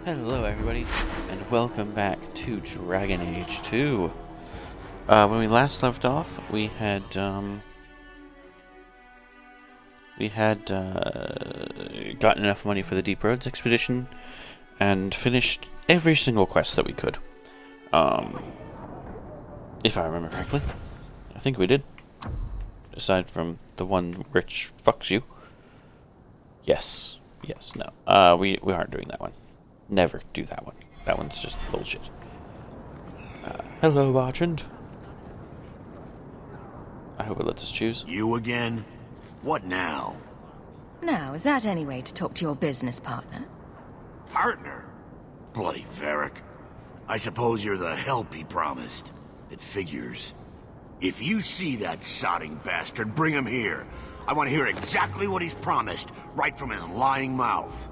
Hello everybody, and welcome back to Dragon Age 2. When we last left off, we had gotten enough money for the Deep Roads expedition, and finished every single quest that we could. If I remember correctly. I think we did. Aside from the one which fucks you. Yes, no. We aren't doing that one. Never do that one. That one's just bullshit. Hello, Bartrand. I hope it lets us choose. You again? What now? Now, is that any way to talk to your business partner? Partner? Bloody Varric. I suppose you're the help he promised. It figures. If you see that sodding bastard, bring him here. I want to hear exactly what he's promised, right from his lying mouth.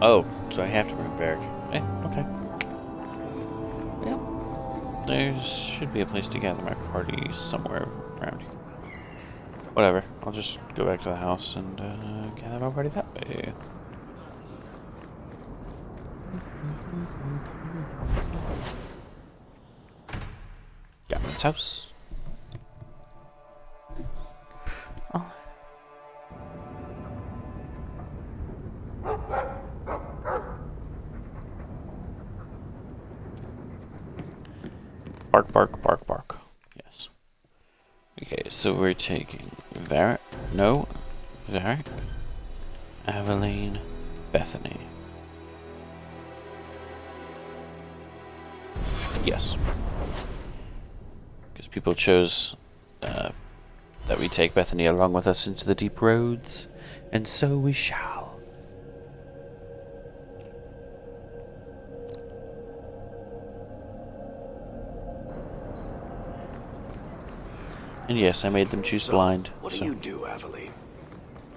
Oh, so I have to bring Varric. Okay. Yep. There should be a place to gather my party somewhere around here. Whatever, I'll just go back to the house and gather my party that way. Gavlin's house. Oh. Bark, bark, bark, bark. Yes. Okay, so we're taking Varric. No. Varric. Aveline. Bethany. Yes. Because people chose that we take Bethany along with us into the Deep Roads, and so we shall. And yes, I made them choose blind. What do you do, Aveline?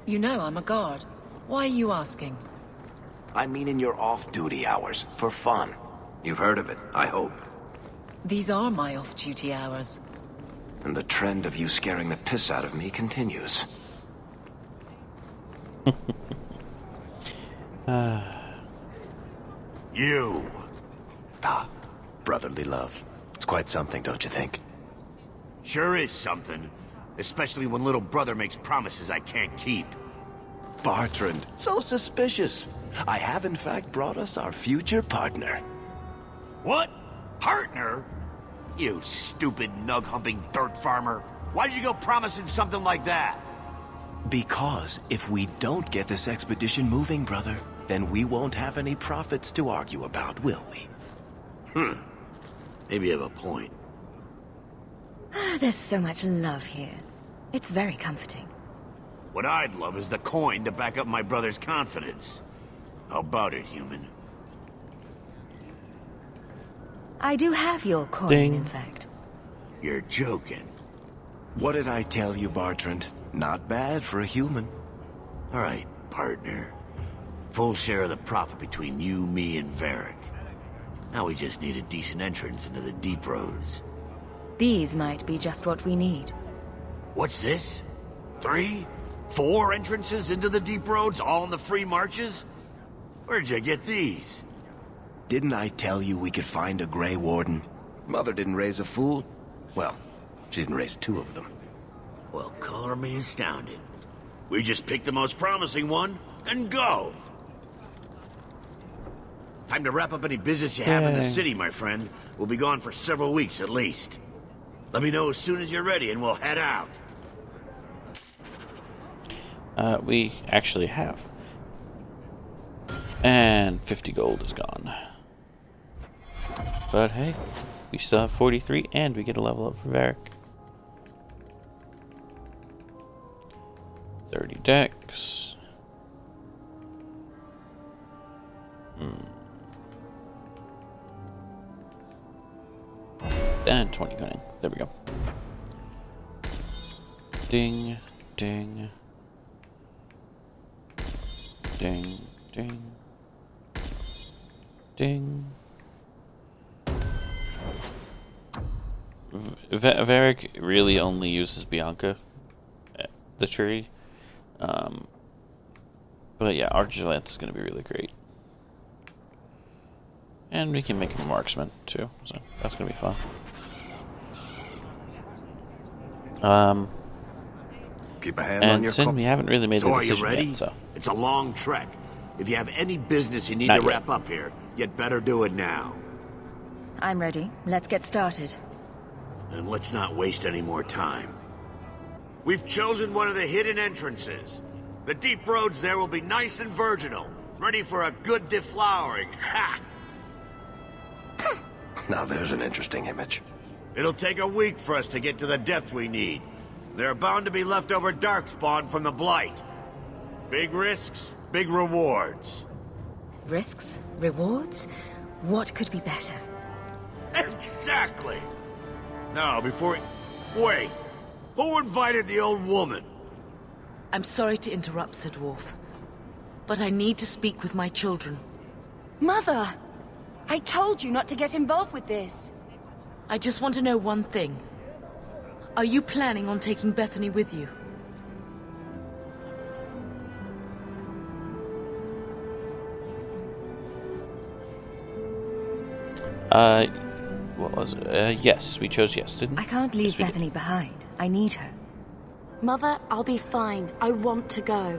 You know I'm a guard. Why are you asking? I mean in your off-duty hours, for fun. You've heard of it, I hope. These are my off-duty hours. And the trend of you scaring the piss out of me continues. You! Ah, brotherly love. It's quite something, don't you think? Sure is something. Especially when little brother makes promises I can't keep. Bartrand, so suspicious. I have in fact brought us our future partner. What? Partner? You stupid nug-humping dirt farmer. Why did you go promising something like that? Because if we don't get this expedition moving, brother, then we won't have any profits to argue about, will we? Maybe you have a point. There's so much love here. It's very comforting. What I'd love is the coin to back up my brother's confidence. How about it, human? I do have your coin, Ding. in fact. You're joking. What did I tell you, Bartrand? Not bad for a human. All right, partner. Full share of the profit between you, me, and Varric. Now we just need a decent entrance into the Deep Roads. These might be just what we need. What's this? 3? 4 entrances into the Deep Roads, all in the free marches? Where'd you get these? Didn't I tell you we could find a Grey Warden? Mother didn't raise a fool. Well, she didn't raise 2 of them. Well, color me astounded. We just pick the most promising one, and go! Time to wrap up any business you have in the Yay. city, my friend. We'll be gone for several weeks at least. Let me know as soon as you're ready, and we'll head out. We actually have. And 50 gold is gone. But hey, we still have 43, and we get a level up for Varric. 30 dex. And 20 cunning. There we go. Ding, ding. Ding, ding. Ding. Varric really only uses Bianca. the tree. But yeah, Archer's Lance is going to be really great. And we can make him a marksman, too. So that's going to be fun. Keep a hand on And your Sin, we haven't really made So the are you decision ready? yet, so... It's a long trek. If you have any business you need Not to yet. wrap up here, you'd better do it now. I'm ready. Let's get started. And let's not waste any more time. We've chosen one of the hidden entrances. The deep roads there will be nice and virginal, ready for a good deflowering. Ha! Now there's an interesting image. It'll take a week for us to get to the depth we need. There are bound to be leftover darkspawn from the Blight. Big risks, big rewards. Risks? Rewards? What could be better? Exactly! Now, before... Wait! Who invited the old woman? I'm sorry to interrupt, Sir Dwarf, but I need to speak with my children. Mother! I told you not to get involved with this. I just want to know one thing. Are you planning on taking Bethany with you? What was it? Yes, we chose yes, didn't we? I can't leave Yes, we did. Bethany behind. I need her. Mother, I'll be fine. I want to go.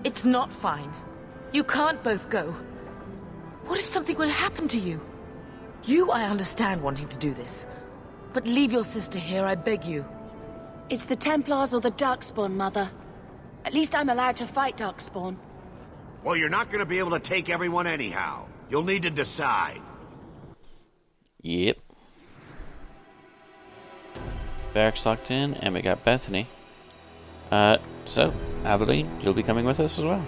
It's not fine. You can't both go. What if something will happen to you? You, I understand wanting to do this. But leave your sister here, I beg you. It's the Templars or the Darkspawn, Mother. At least I'm allowed to fight Darkspawn. Well, you're not gonna be able to take everyone anyhow. You'll need to decide. Yep. Barracks locked in, and we got Bethany. So, Aveline, you'll be coming with us as well.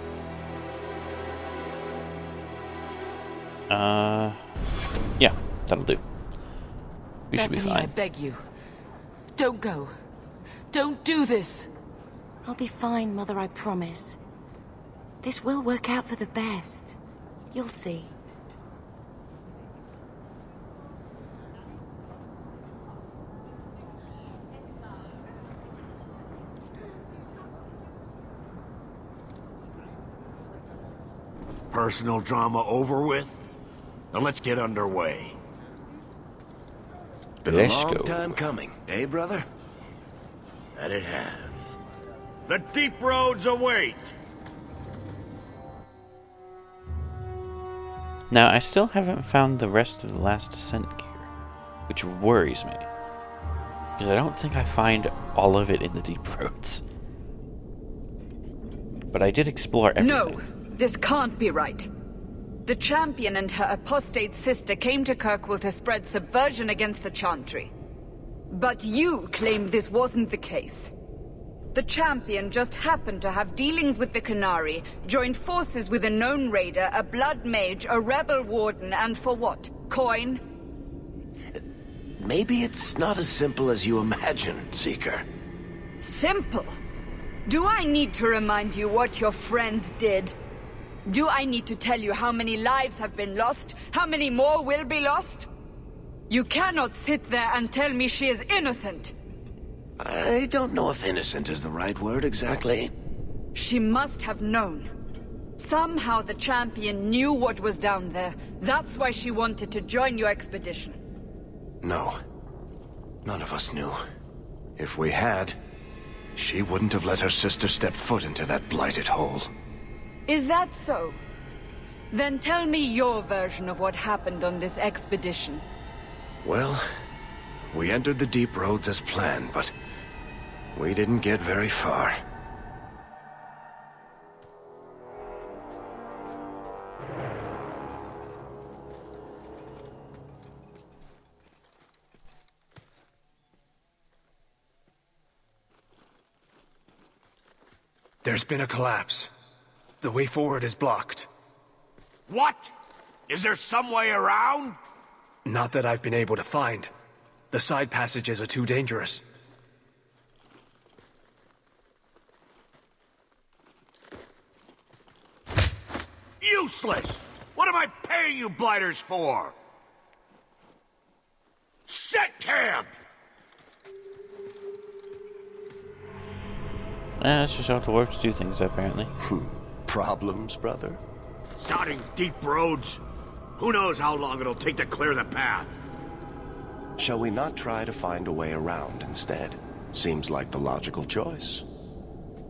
Yeah, that'll do. We should be Bethany, I fine. beg you. Don't go. Don't do this. I'll be fine, Mother, I promise. This will work out for the best. You'll see. Personal drama over with? Now let's get underway. Been Let's a long go. time coming, eh, brother? That it has. The deep roads await! Now, I still haven't found the rest of the last descent gear, which worries me. Because I don't think I find all of it in the deep roads. But I did explore everything. No, this can't be right. The champion and her apostate sister came to Kirkwall to spread subversion against the Chantry. But you claim this wasn't the case. The champion just happened to have dealings with the Canary, joined forces with a known raider, a blood mage, a rebel warden, and for what? Coin? Maybe it's not as simple as you imagine, Seeker. Simple. Do I need to remind you what your friend did? Do I need to tell you how many lives have been lost? How many more will be lost? You cannot sit there and tell me she is innocent. I don't know if innocent is the right word exactly. She must have known. Somehow the champion knew what was down there. That's why she wanted to join your expedition. No. None of us knew. If we had, she wouldn't have let her sister step foot into that blighted hole. Is that so? Then tell me your version of what happened on this expedition. Well, we entered the deep roads as planned, but we didn't get very far. There's been a collapse. The way forward is blocked. What? Is there some way around? Not that I've been able to find. The side passages are too dangerous. Useless! What am I paying you blighters for? Set camp! That's just how dwarves do things, apparently. Problems, brother? Sodding deep roads. Who knows how long it'll take to clear the path? Shall we not try to find a way around instead? Seems like the logical choice.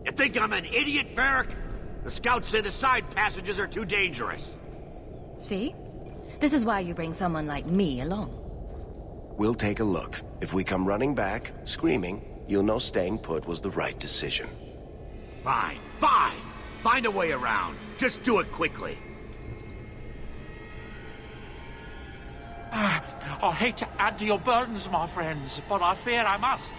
You think I'm an idiot, Varric? The scouts say the side passages are too dangerous. See? This is why you bring someone like me along. We'll take a look. If we come running back, screaming, you'll know staying put was the right decision. Fine, fine. Find a way around. Just do it quickly. I hate to add to your burdens, my friends, but I fear I must.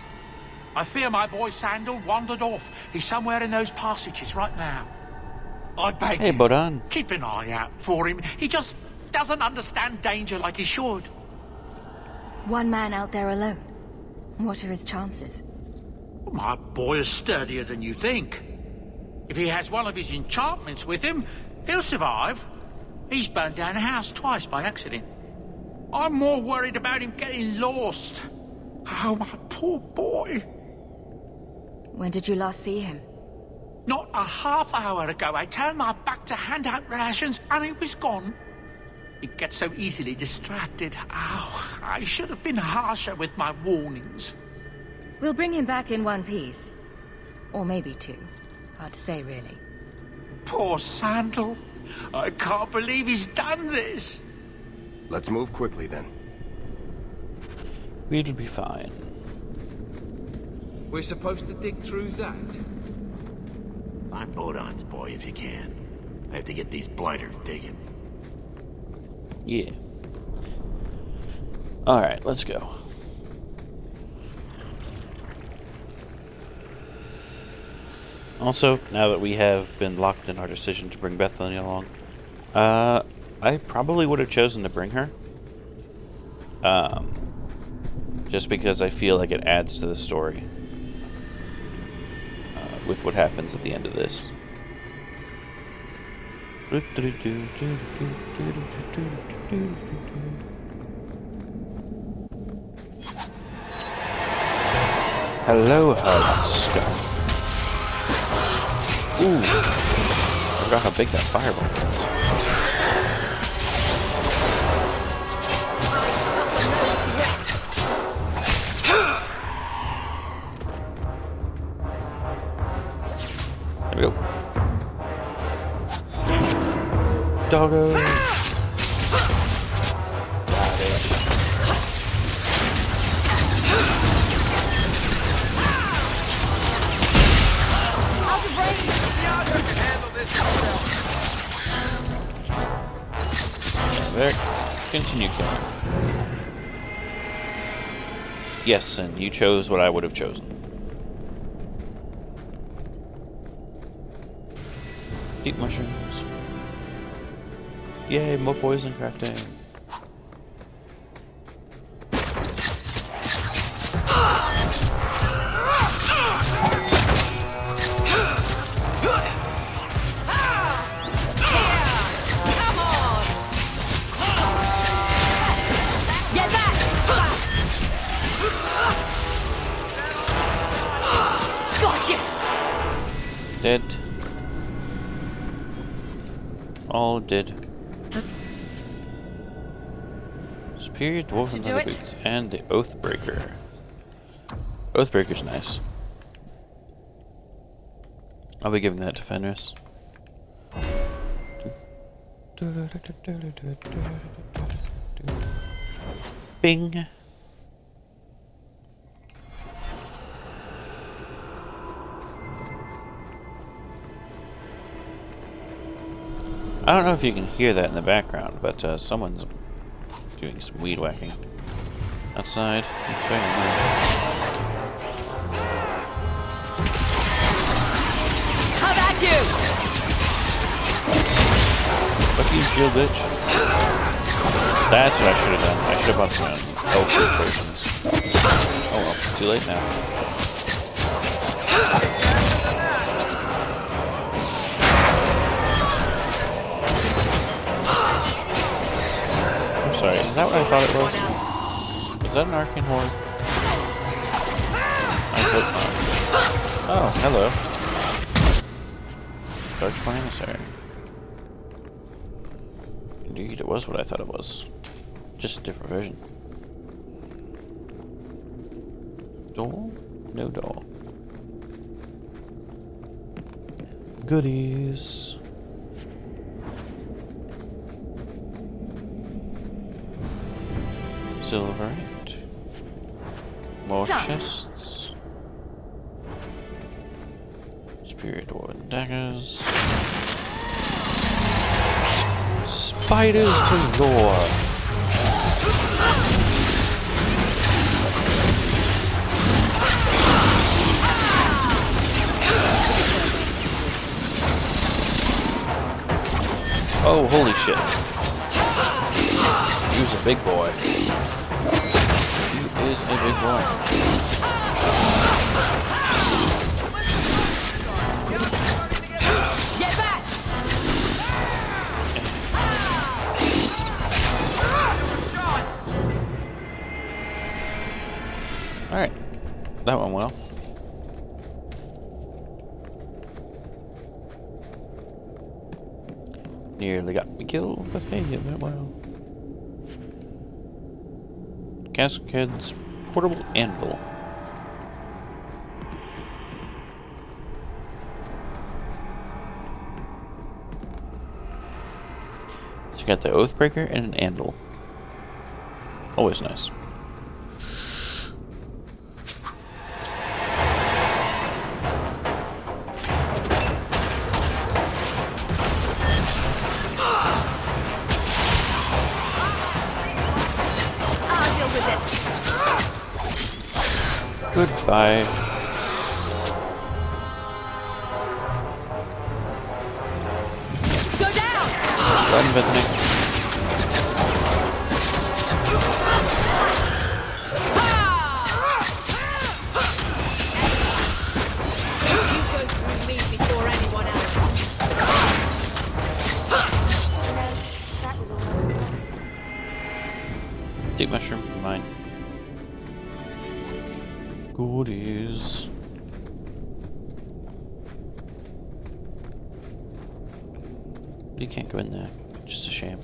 I fear my boy Sandal wandered off. He's somewhere in those passages right now. I beg Hey, you, Bodan. keep an eye out for him. He just doesn't understand danger like he should. One man out there alone. What are his chances? My boy is sturdier than you think. If he has one of his enchantments with him, he'll survive. He's burned down a house twice by accident. I'm more worried about him getting lost. Oh, my poor boy. When did you last see him? Not a half hour ago, I turned my back to hand out rations, and he was gone. He gets so easily distracted. Oh, I should have been harsher with my warnings. We'll bring him back in one piece. Or maybe two. Hard to say, really. Poor Sandal. I can't believe he's done this. Let's move quickly then. We'll be fine. We're supposed to dig through that? Find Bodon's boy if you can. I have to get these blighters digging. Yeah. Alright, let's go. Also, now that we have been locked in our decision to bring Bethany along, I probably would have chosen to bring her. Just because I feel like it adds to the story. With what happens at the end of this. Hello, Scott. Ooh. I forgot how big that fireball was. There we go. Doggo. Radish. There. Continue killing. Yes, and you chose what I would have chosen. Deep mushrooms. Yay, more poison crafting. Dead. All dead. Superior Dwarven Leather Boots and the Oathbreaker. Oathbreaker's nice. I'll be giving that to Fenris. Bing. I don't know if you can hear that in the background, but someone's doing some weed whacking outside. It's very nice. How about you? Fuck you, shield bitch. That's what I should have done. I should have bought some elf versions. Oh well, too late now. Sorry, is that what I thought it was? Is that an arcane horde? I hope not. Oh, hello. Search for emissary. Indeed, it was what I thought it was. Just a different version. Door? No door. Goodies. Silverite. More chests. Superior dwarven daggers. Spiders galore. Oh, holy shit. He's a big boy. He is a big boy. Get back! Alright. That went well. Nearly got me killed, but hey, it went well. Cascade's portable anvil. So you got the Oathbreaker and an anvil. Always nice. Goodbye. Go down! Run, Bethany. You go through me before anyone else. That was all. Deep mushroom, mine. Goodies. You can't go in there. Just a shame.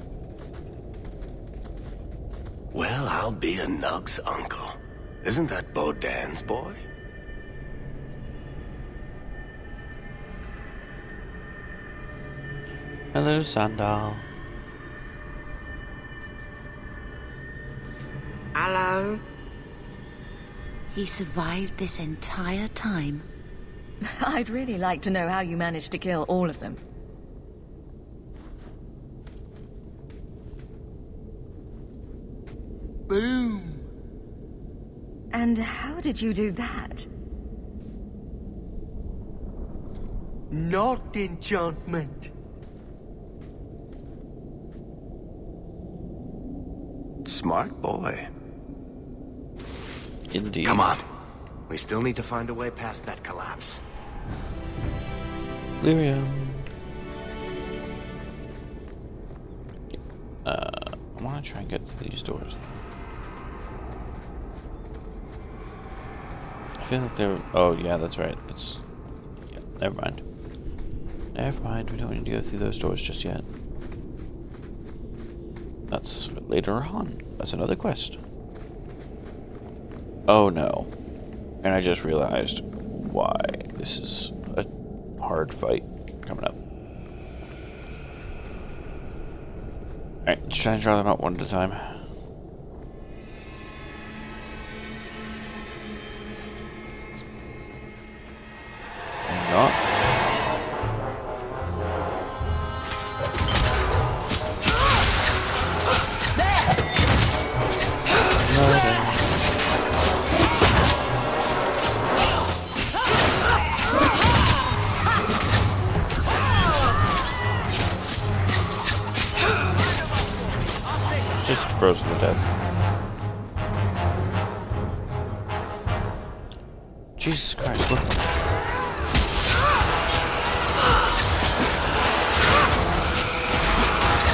Well, I'll be a Nug's uncle. Isn't that Bodan's boy? Hello, Sandal. Hello? He survived this entire time. I'd really like to know how you managed to kill all of them. Boom. And how did you do that? Not enchantment. Smart boy. Indeed. Come on. We still need to find a way past that collapse. Lyrium. I want to try and get to these doors. I feel like they're... Oh, yeah, that's right. It's... Yeah, never mind. Never mind. We don't need to go through those doors just yet. That's for later on. That's another quest. Oh, no. And I just realized why this is a hard fight coming up. Alright, let's try and draw them out one at a time. And not. Just frozen to death. Jesus Christ, look.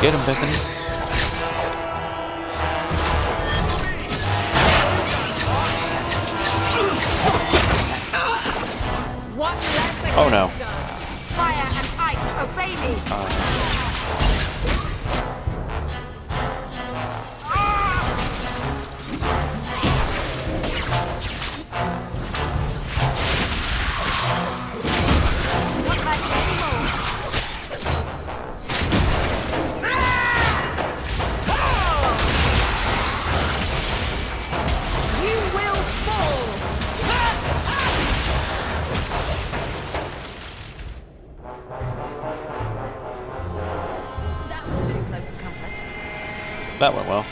Get him, Bethany. What lesson? Oh no. Fire and ice that went well.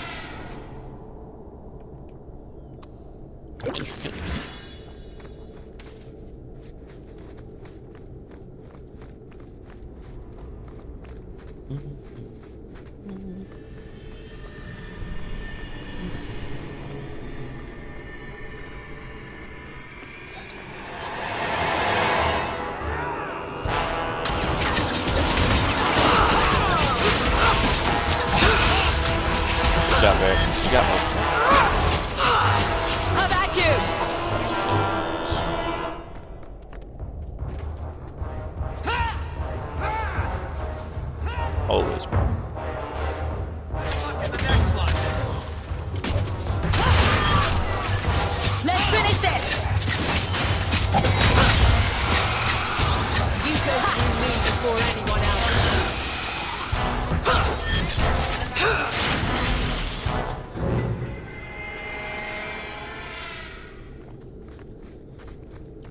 Intricate. Good job, Eric. You got most of it. How about you? Always more. Let's finish this! You go through me before anyone else.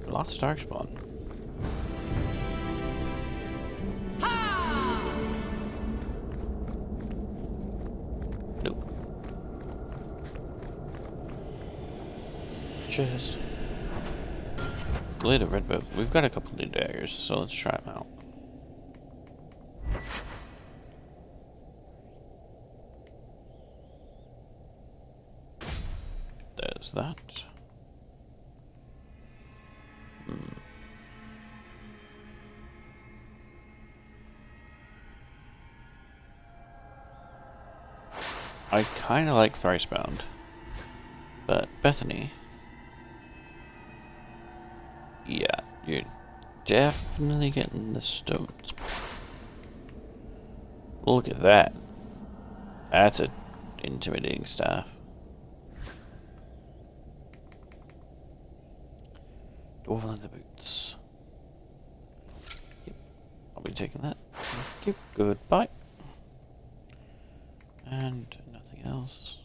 Lots of darkspawn. Nope. Chest. Blade of red bow. We've got a couple new daggers, so let's try them out. There's that. I kind of like Thricebound, but Bethany, yeah, you're definitely getting the stones. Look at that. That's a intimidating staff. Dwarven leather boots. Yep, I'll be taking that. Thank you. Goodbye. And nothing else.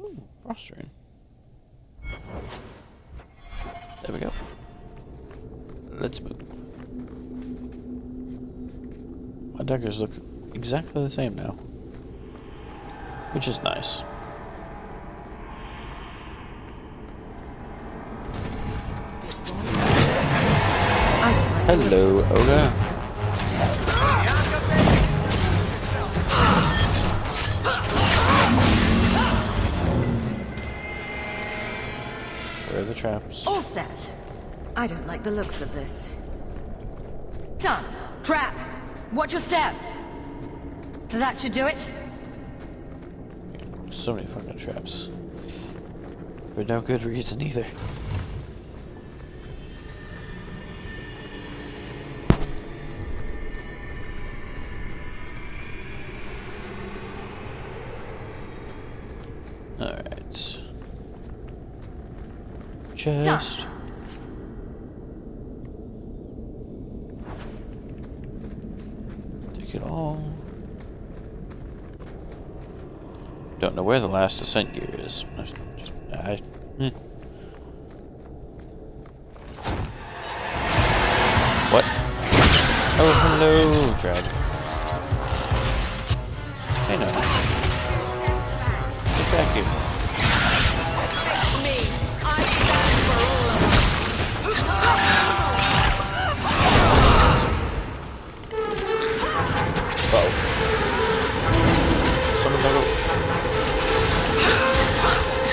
Ooh, frost rune. There we go. Let's move. My daggers look exactly the same now, which is nice. Hello, Ogre. Where are the traps? All set. I don't like the looks of this. Done. Trap. Watch your step. That should do it. So many fucking traps. For no good reason either. Alright. Chest. Take it all. Don't know where the last ascent gear is. What? Oh, hello, dragon. Hey, no. Get back here. Me. I stand for all of us. Uh-oh. Someone dug up.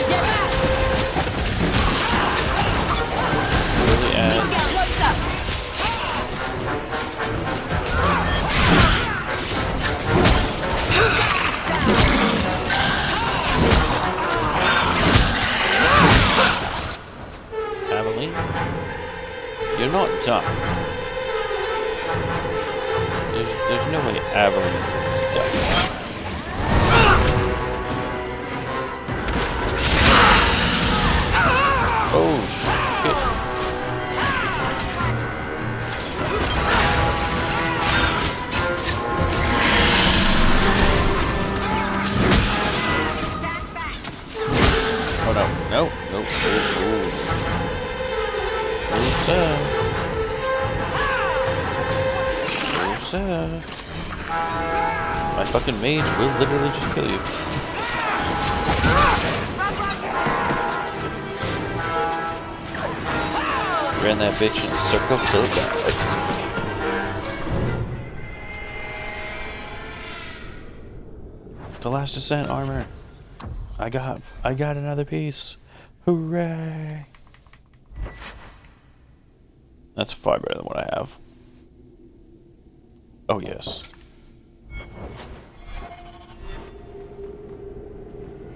Get back! Really adds. Ropes up! Aveline? You're not done. There's no way Aveline's done. Oh shit. Oh no. No. No. Oh sir. Oh sir. My fucking mage will literally just kill you. Ran that bitch in a circle till it died. The Last Descent armor. I got another piece. Hooray! That's far better than what I have. Oh yes.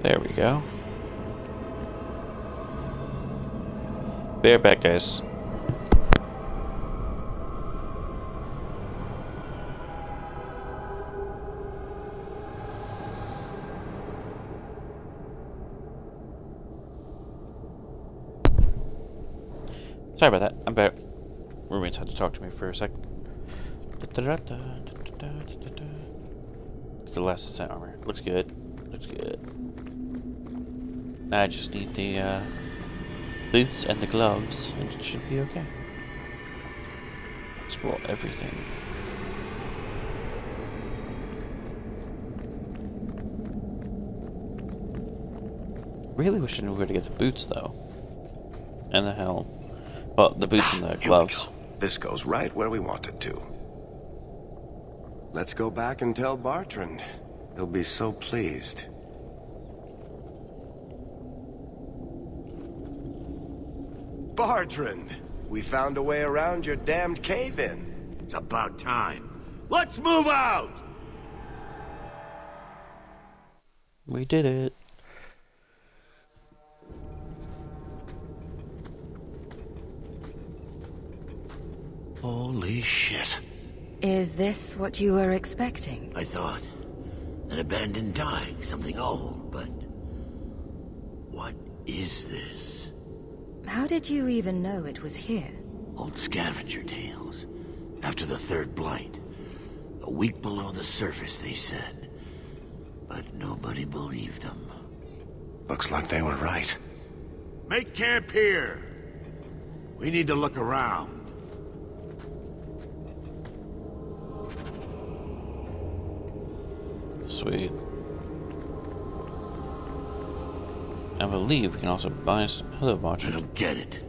There we go. Be right back, guys. Sorry about that. I'm back. Roommates had to talk to me for a sec. The Last Descent armor. Looks good. Looks good. Now I just need the boots and the gloves, and it should be okay. Explore everything. Really wish I knew where to get the boots, though. And the helm. Well, the boots and the gloves. This goes right where we want it to. Let's go back and tell Bartrand. He'll be so pleased. Bartrand, we found a way around your damned cave-in. It's about time. Let's move out! We did it. Holy shit. Is this what you were expecting? I thought. An abandoned dike, something old, but... what is this? How did you even know it was here? Old scavenger tales. After the third blight. A week below the surface, they said. But nobody believed them. Looks like they were right. Make camp here! We need to look around. Sweet. I believe we can also buy some. Hello, I Bartrand. don't get it.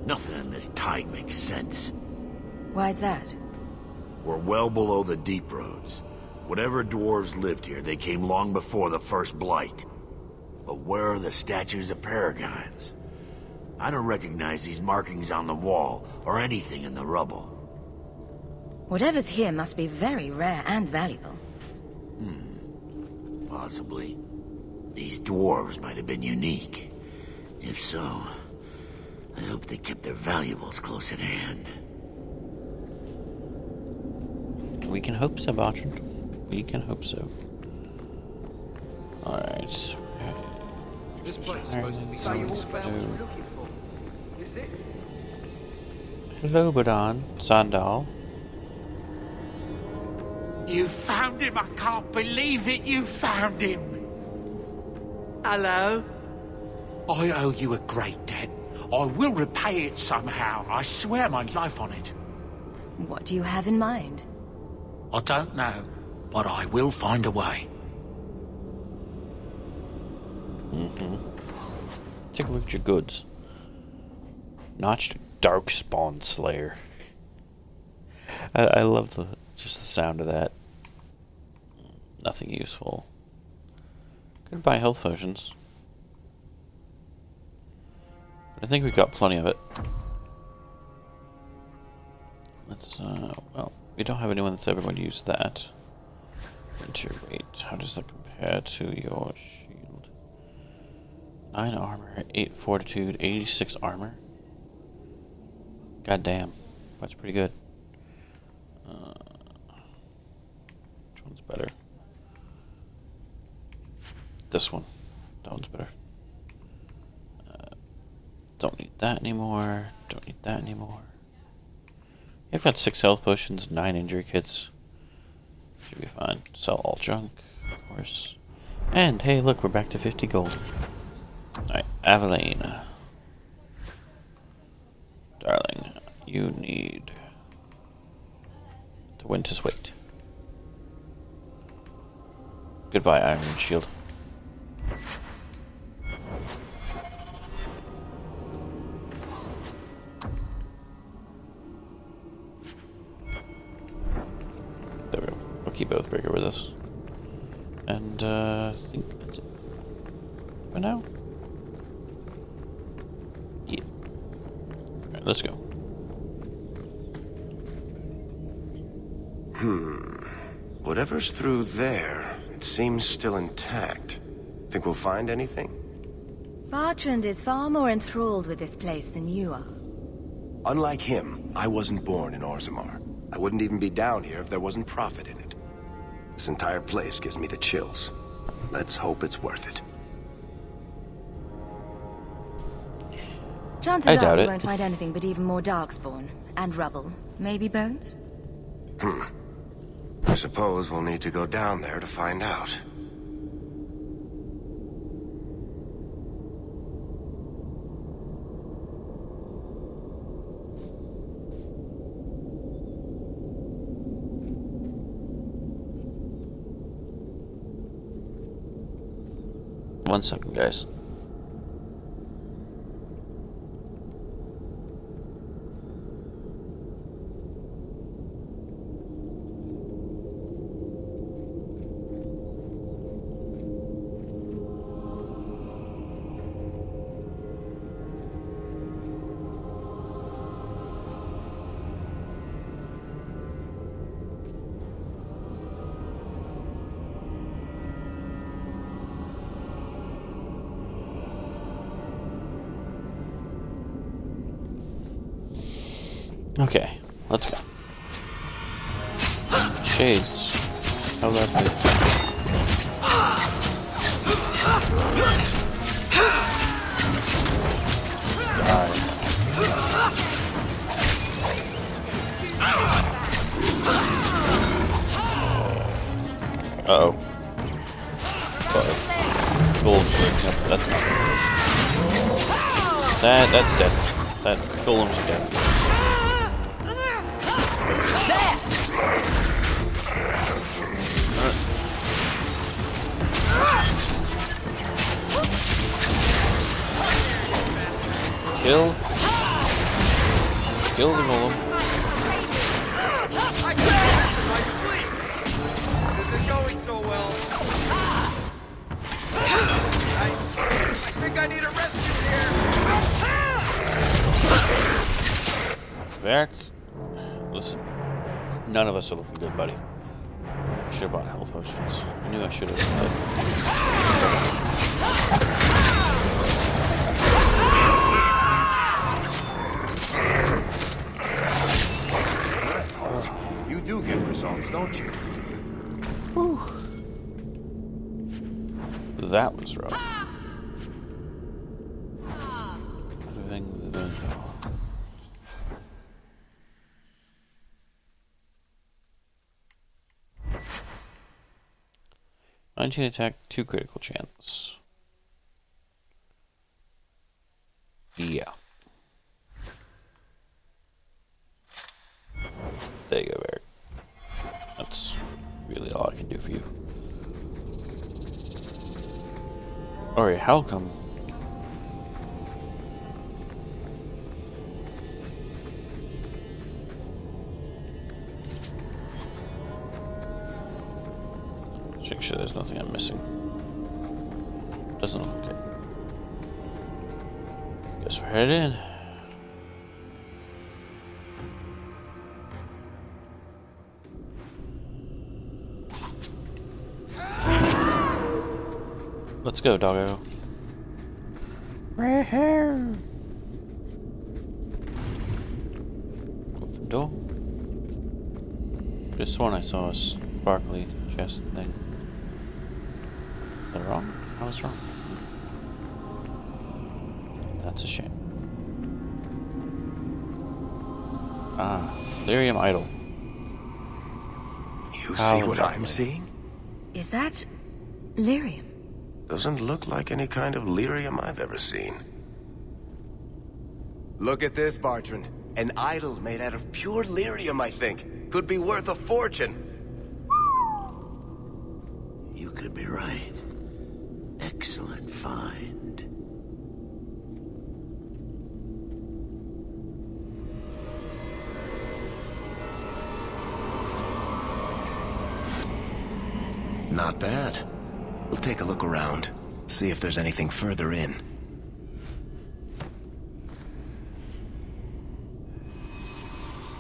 Nothing in this tide makes sense. Why's that? We're well below the deep roads. Whatever dwarves lived here, they came long before the first blight. But where are the statues of paragons? I don't recognize these markings on the wall, or anything in the rubble. Whatever's here must be very rare and valuable. Possibly. These dwarves might have been unique. If so, I hope they kept their valuables close at hand. We can hope so, Bartrand. We can hope so. Alright. This place is supposed to be something you all found what you're looking for. Is it? Hello, Badon. Sandal. You found him! I can't believe it! You found him! Hello? I owe you a great debt. I will repay it somehow. I swear my life on it. What do you have in mind? I don't know, but I will find a way. Take a look at your goods. Notched Darkspawn Slayer. I love just the sound of that. Nothing useful. Could buy health potions. But I think we've got plenty of it. Let's, well, we don't have anyone that's ever going to use that. Winter weight. How does that compare to your shield? 9 armor, 8 fortitude, 86 armor. God damn. That's pretty good. Which one's better? This one. That one's better. Don't need that anymore. Don't need that anymore. I've got 6 health potions, 9 injury kits. Should be fine. Sell all junk, of course. And hey, look, we're back to 50 gold. Alright, Aveline. Darling, you need the Winter's Weight. Goodbye, Iron Shield. There we go. We'll keep Oathbreaker with us. And I think that's it for now. Yeah. Alright, let's go. Whatever's through there, it seems still intact. Think we'll find anything? Bertrand is far more enthralled with this place than you are. Unlike him, I wasn't born in Orzammar. I wouldn't even be down here if there wasn't profit in it. This entire place gives me the chills. Let's hope it's worth it. Chances are we won't find anything but even more Darkspawn. And rubble. Maybe bones? I suppose we'll need to go down there to find out. One second, guys. Okay, let's go. Shades. How that be? Uh-oh. Gold. Nope, that's not good. That's dead. That golems are dead. Kill the golem. This isn't going so well. I think I need a rescue here. Varric, listen. None of us are looking good, buddy. Should have bought health potions. I knew I should have. You do get results, don't you? Whew. That was rough. Everything with the 19 attack, 2 critical chance. Yeah. There you go, Varric. That's really all I can do for you. Alright, how come? Make sure there's nothing I'm missing. Doesn't look good. Guess we're headed in. Let's go, doggo. Right here. Open door. Just one I saw a sparkly chest thing. Is that wrong? I was wrong. That's a shame. Ah, Lyrium Idol. You see what I'm seeing? Is that lyrium? Doesn't look like any kind of lyrium I've ever seen. Look at this, Bertrand. An idol made out of pure lyrium, I think. Could be worth a fortune. You could be right. Excellent find. Not bad. We'll take a look around. See if there's anything further in.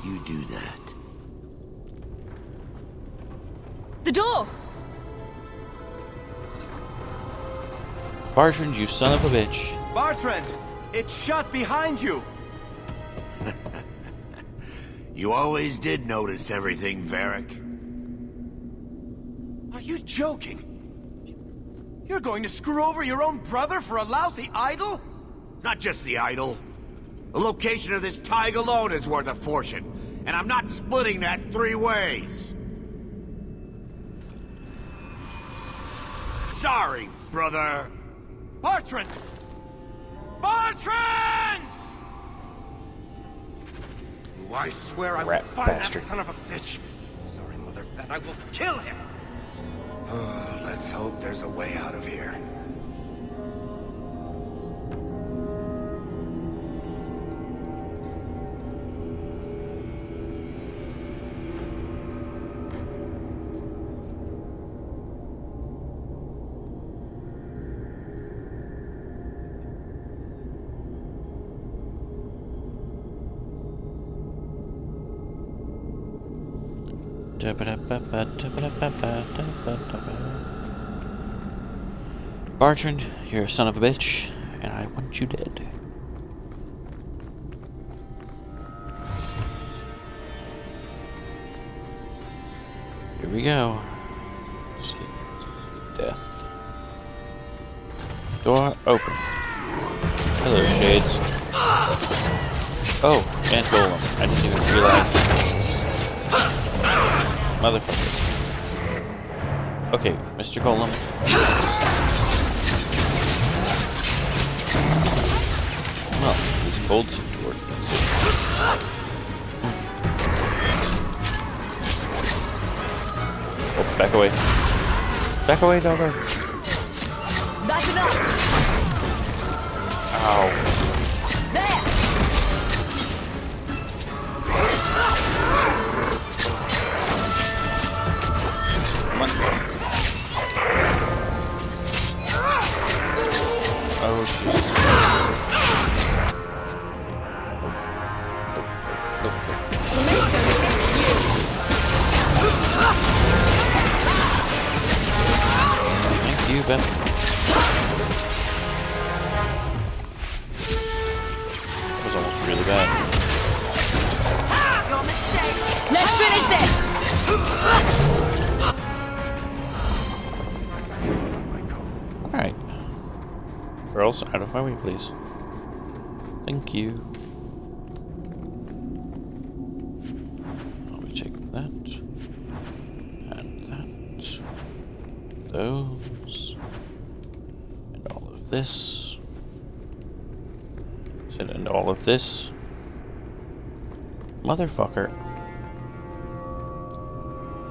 You do that. The door! Bartrand, you son of a bitch. Bartrand! It's shut behind you! You always did notice everything, Varric. Are you joking? You're going to screw over your own brother for a lousy idol? It's not just the idol. The location of this tag alone is worth a fortune, and I'm not splitting that 3 ways. Sorry, brother. Bartrand! Bartrand! Oh, I swear I will Rat find bastard. that son of a bitch. Sorry, Mother, and I will kill him. Oh, let's hope there's a way out of here. Bartrand, you're a son of a bitch, and I want you dead. Here we go. Let's see. Death. Door open. Hello, Shades. Oh, and Golem. I didn't even realize. Motherfucker. Okay, Mr. Golem. Well, these gold seem to work against it. Oh, back away. Back away, doggo. That's enough! Ow. There! Come on. Oh, Jesus. Thank you, Ben. That was almost really bad. Your mistake! Let's finish this! Alright. Girls, out of my way, please. Thank you. I'll be taking that. And that. Those. And all of this. And all of this. Motherfucker.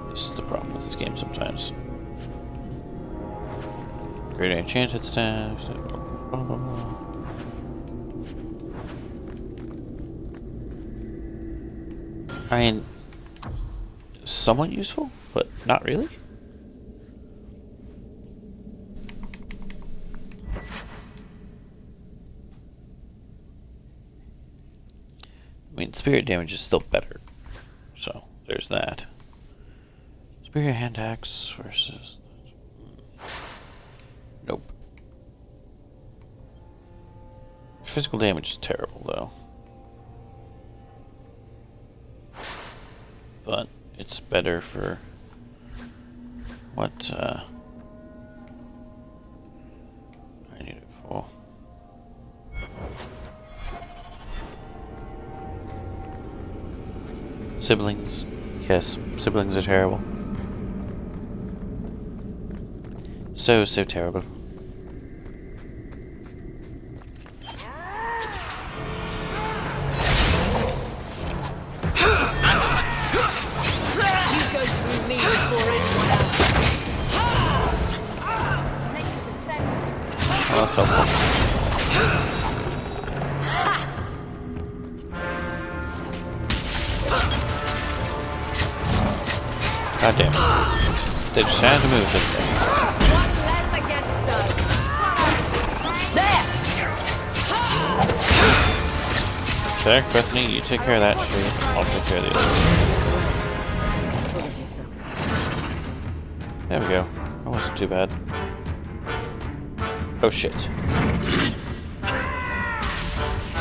This is the problem with this game sometimes. Great enchanted staff. Blah, blah, blah. I mean, somewhat useful, but not really. I mean, spirit damage is still better. So, there's that. Spirit hand axe versus... Nope. Physical damage is terrible, though. But it's better for what I need it for. Siblings. Yes, siblings are terrible. So terrible. Well, that's helpful. God damn it. They just had to move this thing. One less against us. There, Bethany, you take care of that shit. I'll take care of the other. There we go. That wasn't too bad. Oh shit.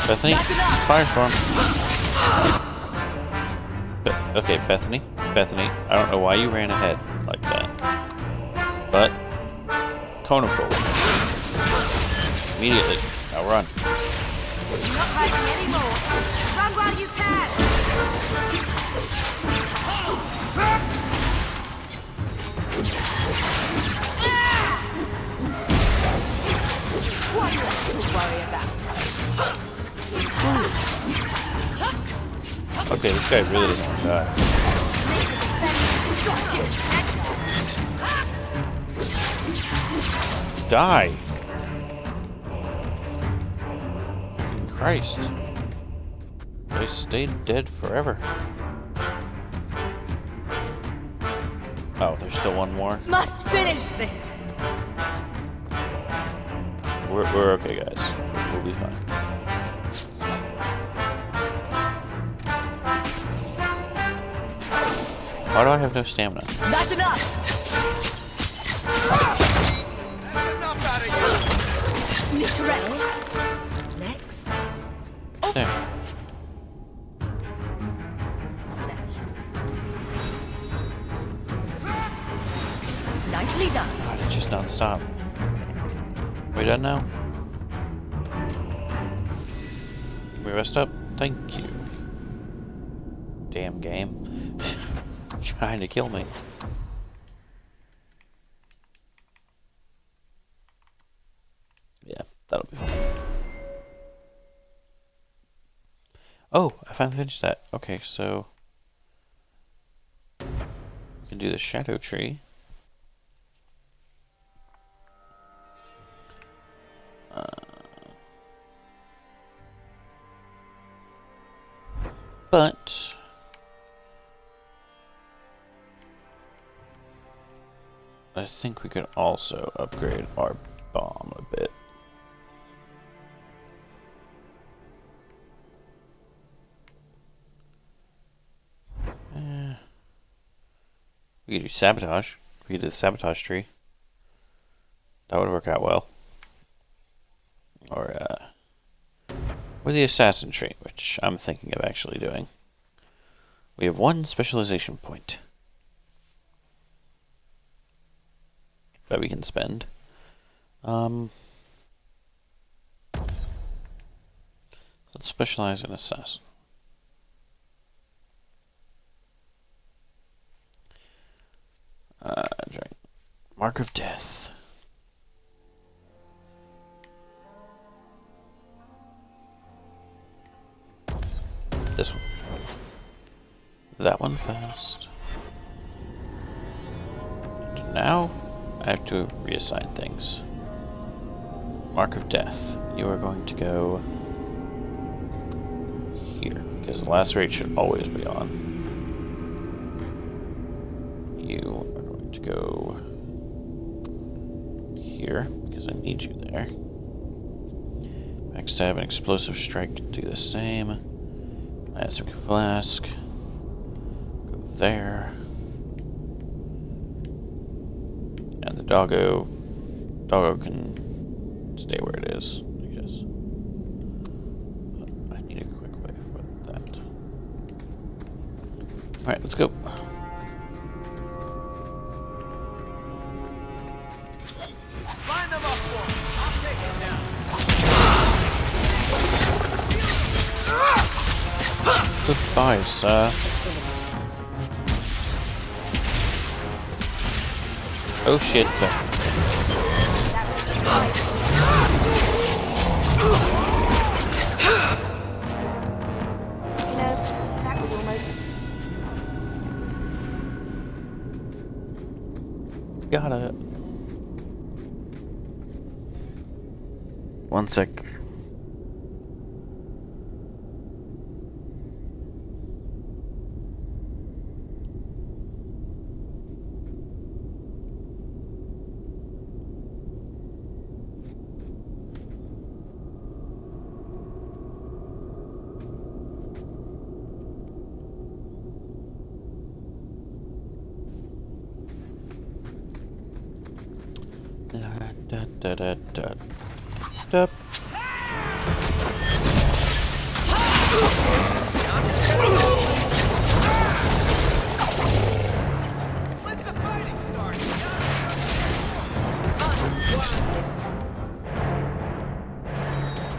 Bethany, firestorm. Okay, Bethany, I don't know why you ran ahead like that. But, cone of gold. Immediately. Now run. You're not hiding anymore. Run while you can. One less to worry about. Okay, this guy really doesn't want to die. Die! Fucking Christ. They stayed dead forever. Oh, there's still one more? Must finish this. We're okay, guys. We'll be fine. Why do I have no stamina? That's enough. That's enough out of you! Need to rest. Next. There. Nicely done. God, it's just non-stop. We done now? Can we rest up? Thank you. Damn game. Trying to kill me. Yeah, that'll be fun. Oh, I finally finished that. Okay, so we can do the shadow tree. But I think we could also upgrade our bomb a bit. We could do sabotage. We could do the sabotage tree. That would work out well. Or the assassin tree, which I'm thinking of actually doing. We have one specialization point that we can spend. Let's specialize in assassin. Mark of Death. This one. That one first. And now I have to reassign things. Mark of Death. You are going to go here, because the lacerate should always be on. You are going to go here, because I need you there. Backstab and explosive strike do the same. Magic flask. Go there. And the doggo can stay where it is, I guess. But I need a quick way for that. Alright, let's go. Line them up for me. I'll take it now. Goodbye, sir. Oh shit. Got it. one sec. Da, da, da, da.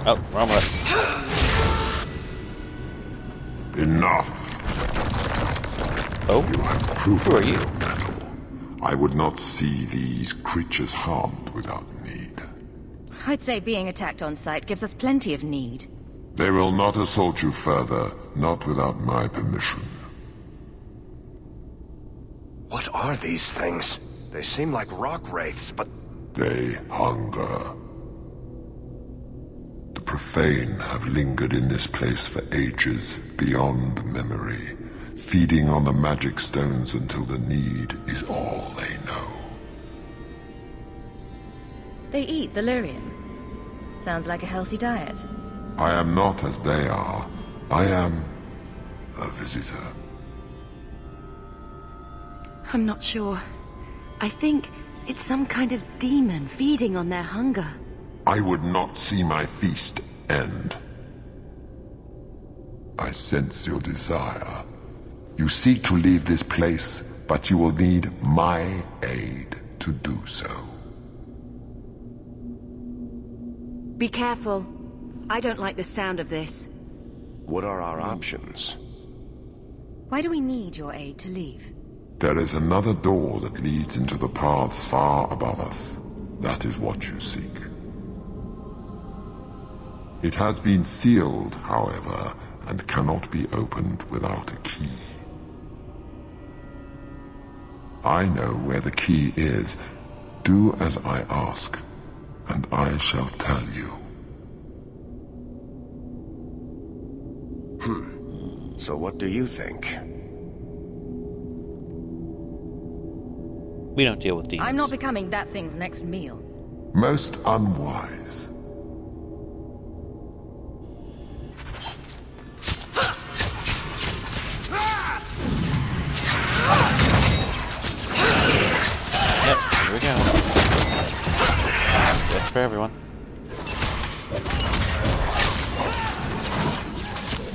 Oh, wrong way. Enough. Oh, You have proven who are you? your mettle. I would not see these creatures harmed without need. I'd say being attacked on sight gives us plenty of need. They will not assault you further, not without my permission. What are these things? They seem like rock wraiths, but... They hunger. The profane have lingered in this place for ages, beyond memory, feeding on the magic stones until the need is all they know. They eat Valyrian. Sounds like a healthy diet. I am not as they are. I am a visitor. I'm not sure. I think it's some kind of demon feeding on their hunger. I would not see my feast end. I sense your desire. You seek to leave this place, but you will need my aid to do so. Be careful. I don't like the sound of this. What are our options? Why do we need your aid to leave? There is another door that leads into the paths far above us. That is what you seek. It has been sealed, however, and cannot be opened without a key. I know where the key is. Do as I ask, and I shall tell you. So what do you think? We don't deal with demons. I'm not becoming that thing's next meal. Most unwise. Yep, here we go. That's for everyone.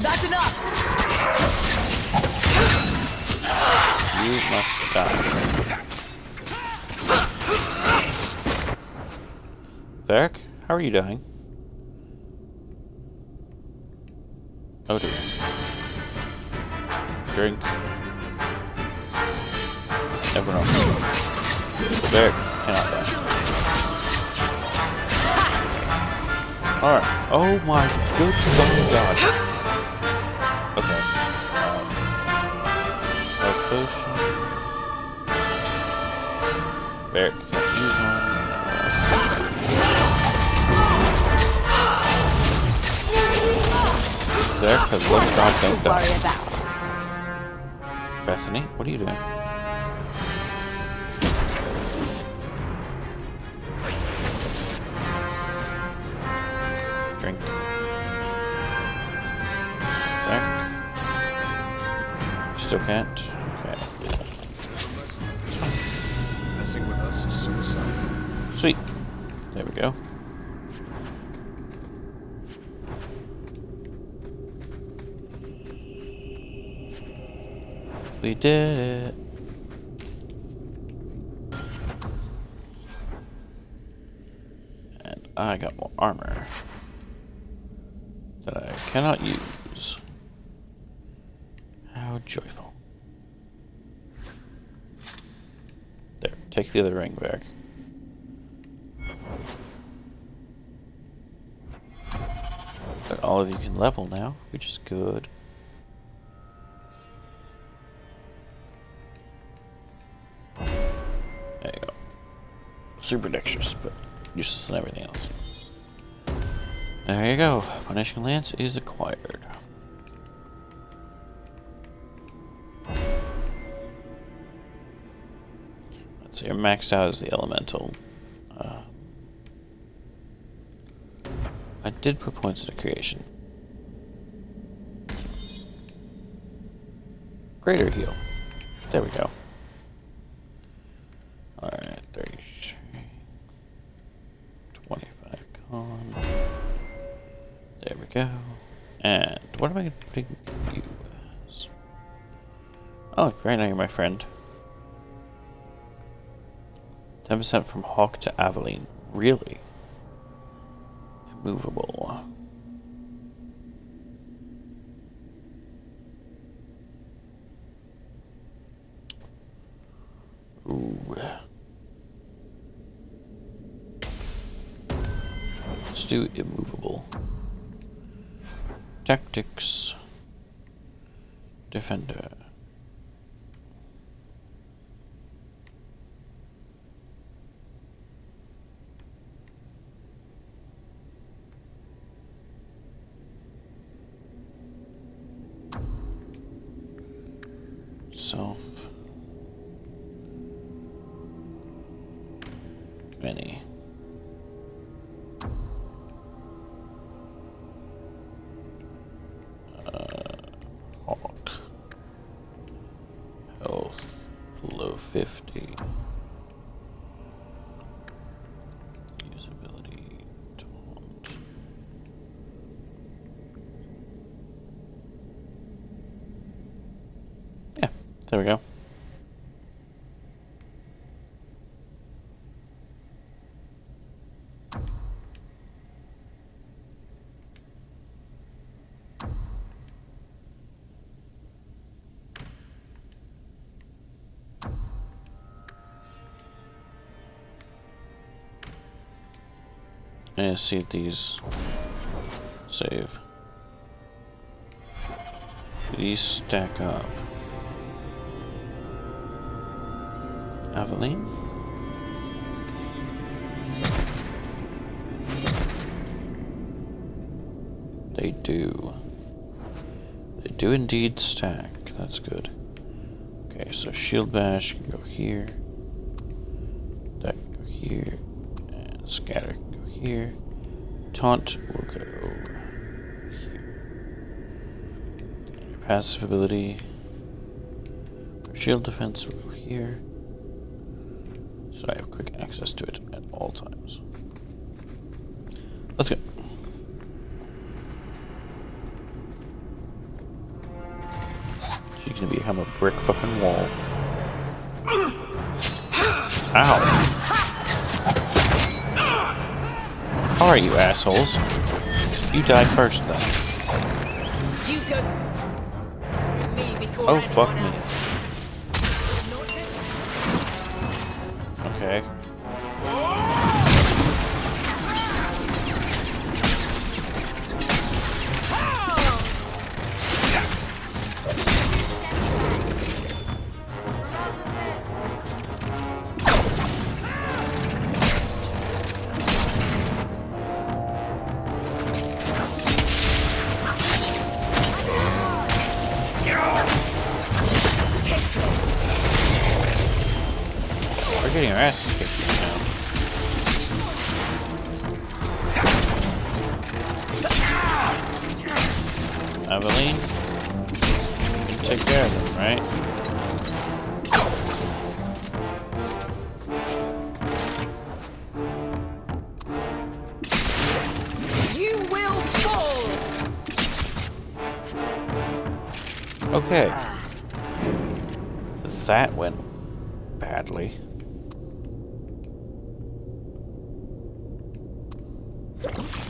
That's enough! You must die. Varric, how are you dying? Oh dear. Drink. Everyone else. Varric cannot die. Alright. Oh my good fucking god. Okay. Health potion. Varric can't use one. There, because what God don't die. Bethany, what are you doing? Drink. There. Still can't. Okay. Messing with us is suicide. Sweet. There we go. We did it. And I got more armor that I cannot use. How joyful. There, take the other ring back. But all of you can level now, which is good. There you go. Super dexterous, but useless in everything else. There you go. Punishing Lance is acquired. Let's see, you're maxed out as the elemental. I did put points into creation. Greater heal. There we go. Alright, 33. 25 con. There we go. And what am I putting you as? Oh, right now you're my friend. 10% from Hawk to Aveline. Really? Immovable. Ooh. Let's do immovable. Tactics. Defender. Self. Many. Hawk. Health below 50. Usability taunt. Yeah, there we go. And see if these save. Do these stack up? Aveline? They do. They do indeed stack. That's good. Okay, so Shield Bash can go here. That can go here. And Scatter can go here. Taunt will go here. And your passive ability for shield defense will go here. So I have quick access to it at all times. Let's go. She's gonna become a brick fucking wall. Ow. Alright, you assholes. You die first, then. You go through me before Oh, fuck anyone me. else. Okay. We're getting our asses kicked now. Aveline, take care of them, right? You will fall. Okay. That went badly.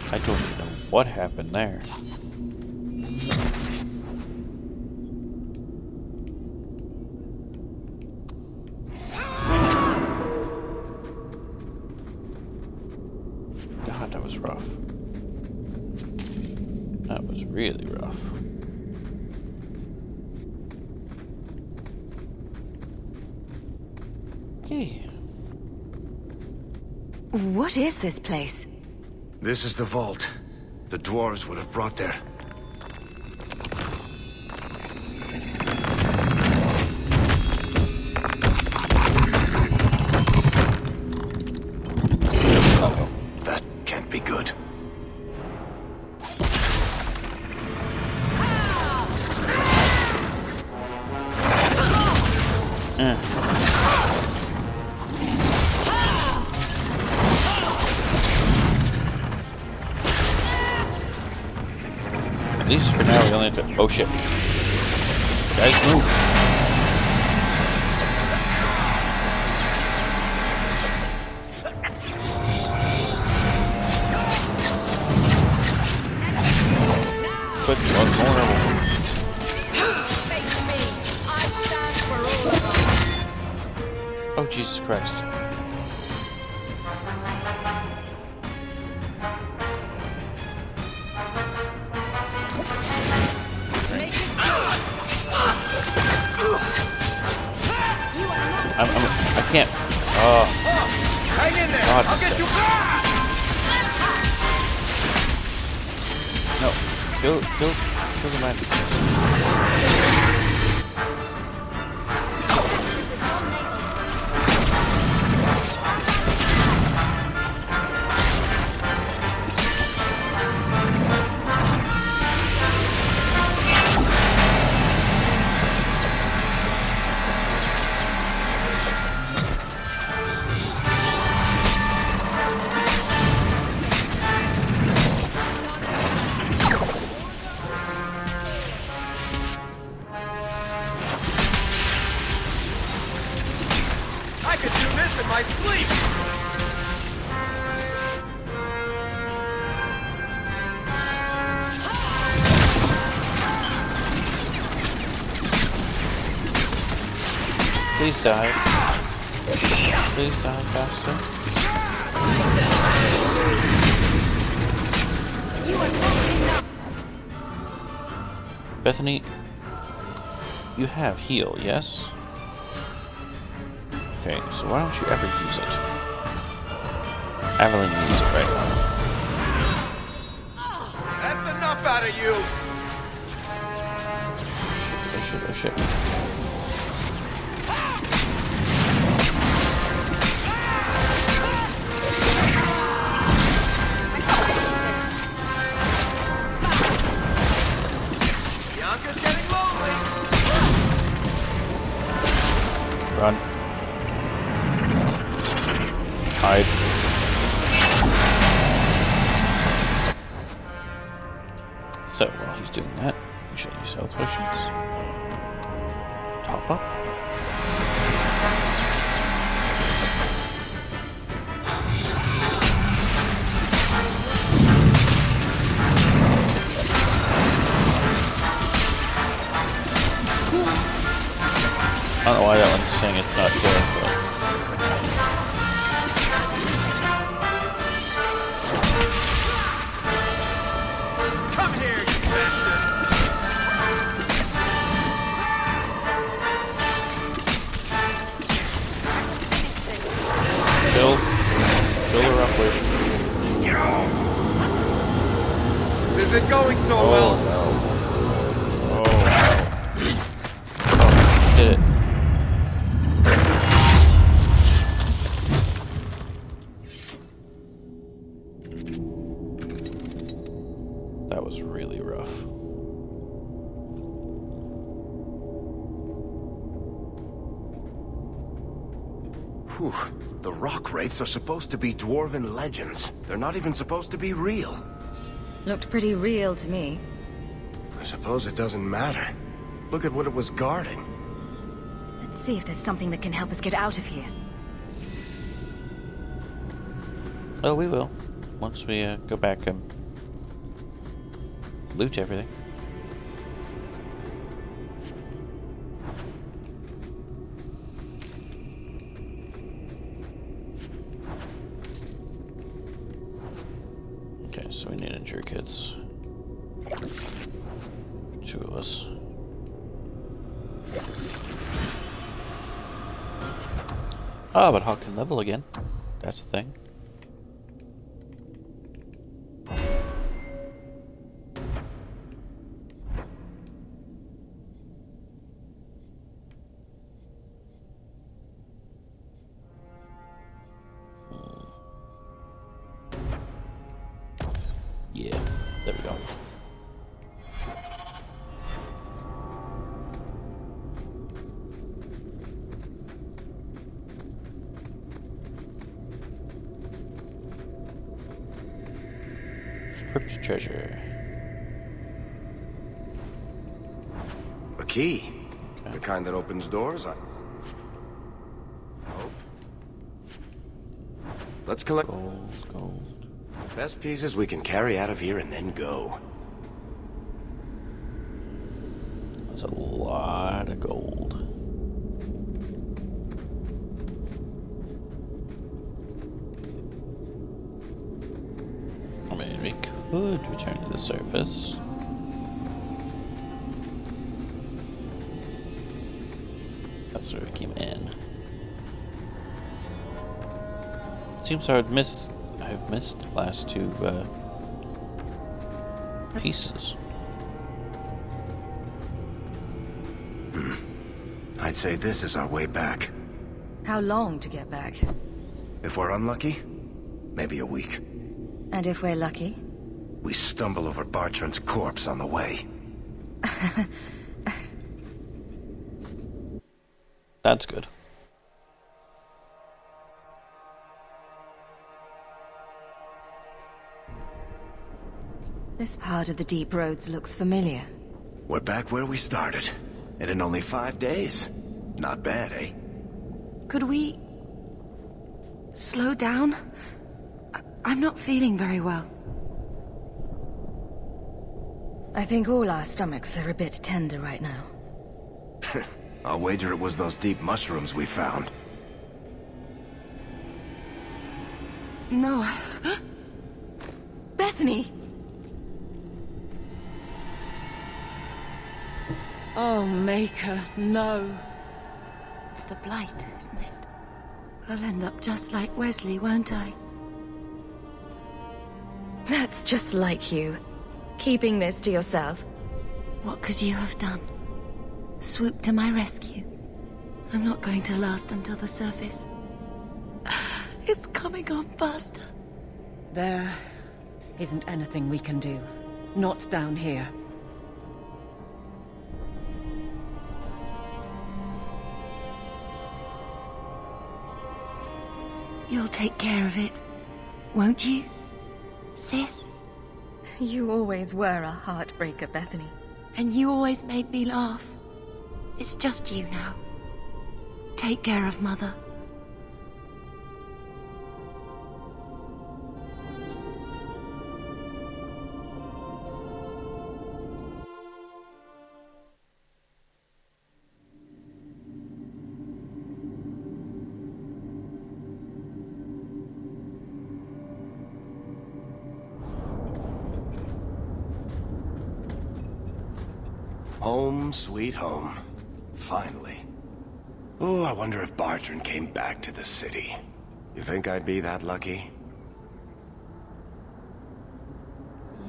I don't know what happened there. God, that was rough. That was really rough. Okay. What is this place? This is the vault. The dwarves would have brought their... Uh-oh. That can't be good. At least for now we only have to... Oh shit. Guys, move. But one vulnerable. Oh Jesus Christ. I can't. Hang in there! God, I'll get you back! No. Kill the man. I could do this in my sleep! Please die. Please die faster. Bethany, you have heal, yes? Okay, so why don't you ever use it? Evelyn needs it right now. That's enough out of you! Oh shit, oh shit. Bianca's getting lonely! Run. Hide. So, while he's doing that, we shall use health potions. Top up. I don't know why that one's saying it's not good, but... Come here, you bastard! Fill her up with... This isn't going so Oh well. no. Oh no. Oh, did it. That was really rough. Whew. The rock wraiths are supposed to be dwarven legends. They're not even supposed to be real. Looked pretty real to me. I suppose it doesn't matter. Look at what it was guarding. Let's see if there's something that can help us get out of here. Oh, we will. Once we go back and loot everything. Okay, so we need injury kits. 2 of us. Ah, but Hawk can level again. That's a thing. Yeah, there we go. Crypt treasure. A key. Okay. The kind that opens doors. Let's collect Gold. best pieces we can carry out of here and then go. That's a lot of gold. I mean, we could return to the surface. That's where we came in. Seems I've missed the last two pieces. I'd say this is our way back. How long to get back? If we're unlucky, maybe a week. And if we're lucky? We stumble over Bartrand's corpse on the way. That's good. This part of the deep roads looks familiar. We're back where we started. And in only 5 days. Not bad, eh? Could we... slow down? I'm not feeling very well. I think all our stomachs are a bit tender right now. I'll wager it was those deep mushrooms we found. No. Bethany! Oh, Maker, no. It's the blight, isn't it? I'll end up just like Wesley, won't I? That's just like you. Keeping this to yourself. What could you have done? Swoop to my rescue. I'm not going to last until the surface. It's coming on faster. There isn't anything we can do. Not down here. You'll take care of it, won't you, sis? You always were a heartbreaker, Bethany. And you always made me laugh. It's just you now. Take care of Mother. Home, sweet home. Finally. Oh, I wonder if Bartrand came back to the city. You think I'd be that lucky?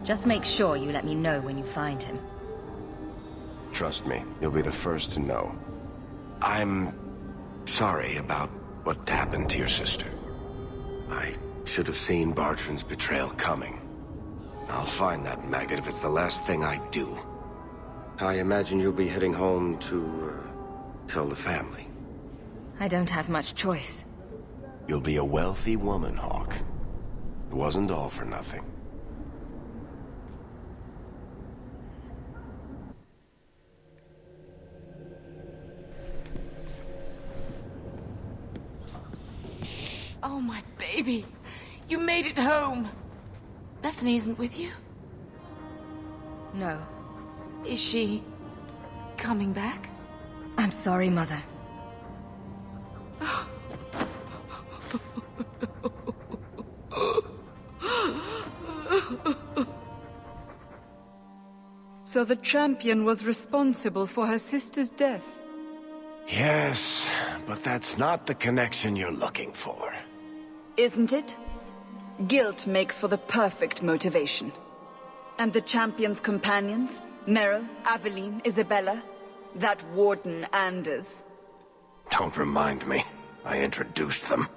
Just make sure you let me know when you find him. Trust me, you'll be the first to know. I'm sorry about what happened to your sister. I should have seen Bartrand's betrayal coming. I'll find that maggot if it's the last thing I do. I imagine you'll be heading home to, tell the family. I don't have much choice. You'll be a wealthy woman, Hawke. It wasn't all for nothing. Oh, my baby. You made it home. Bethany isn't with you? No. Is she... coming back? I'm sorry, Mother. So the champion was responsible for her sister's death? Yes, but that's not the connection you're looking for. Isn't it? Guilt makes for the perfect motivation. And the champion's companions? Merrill, Aveline, Isabella? That Warden Anders? Don't remind me. I introduced them.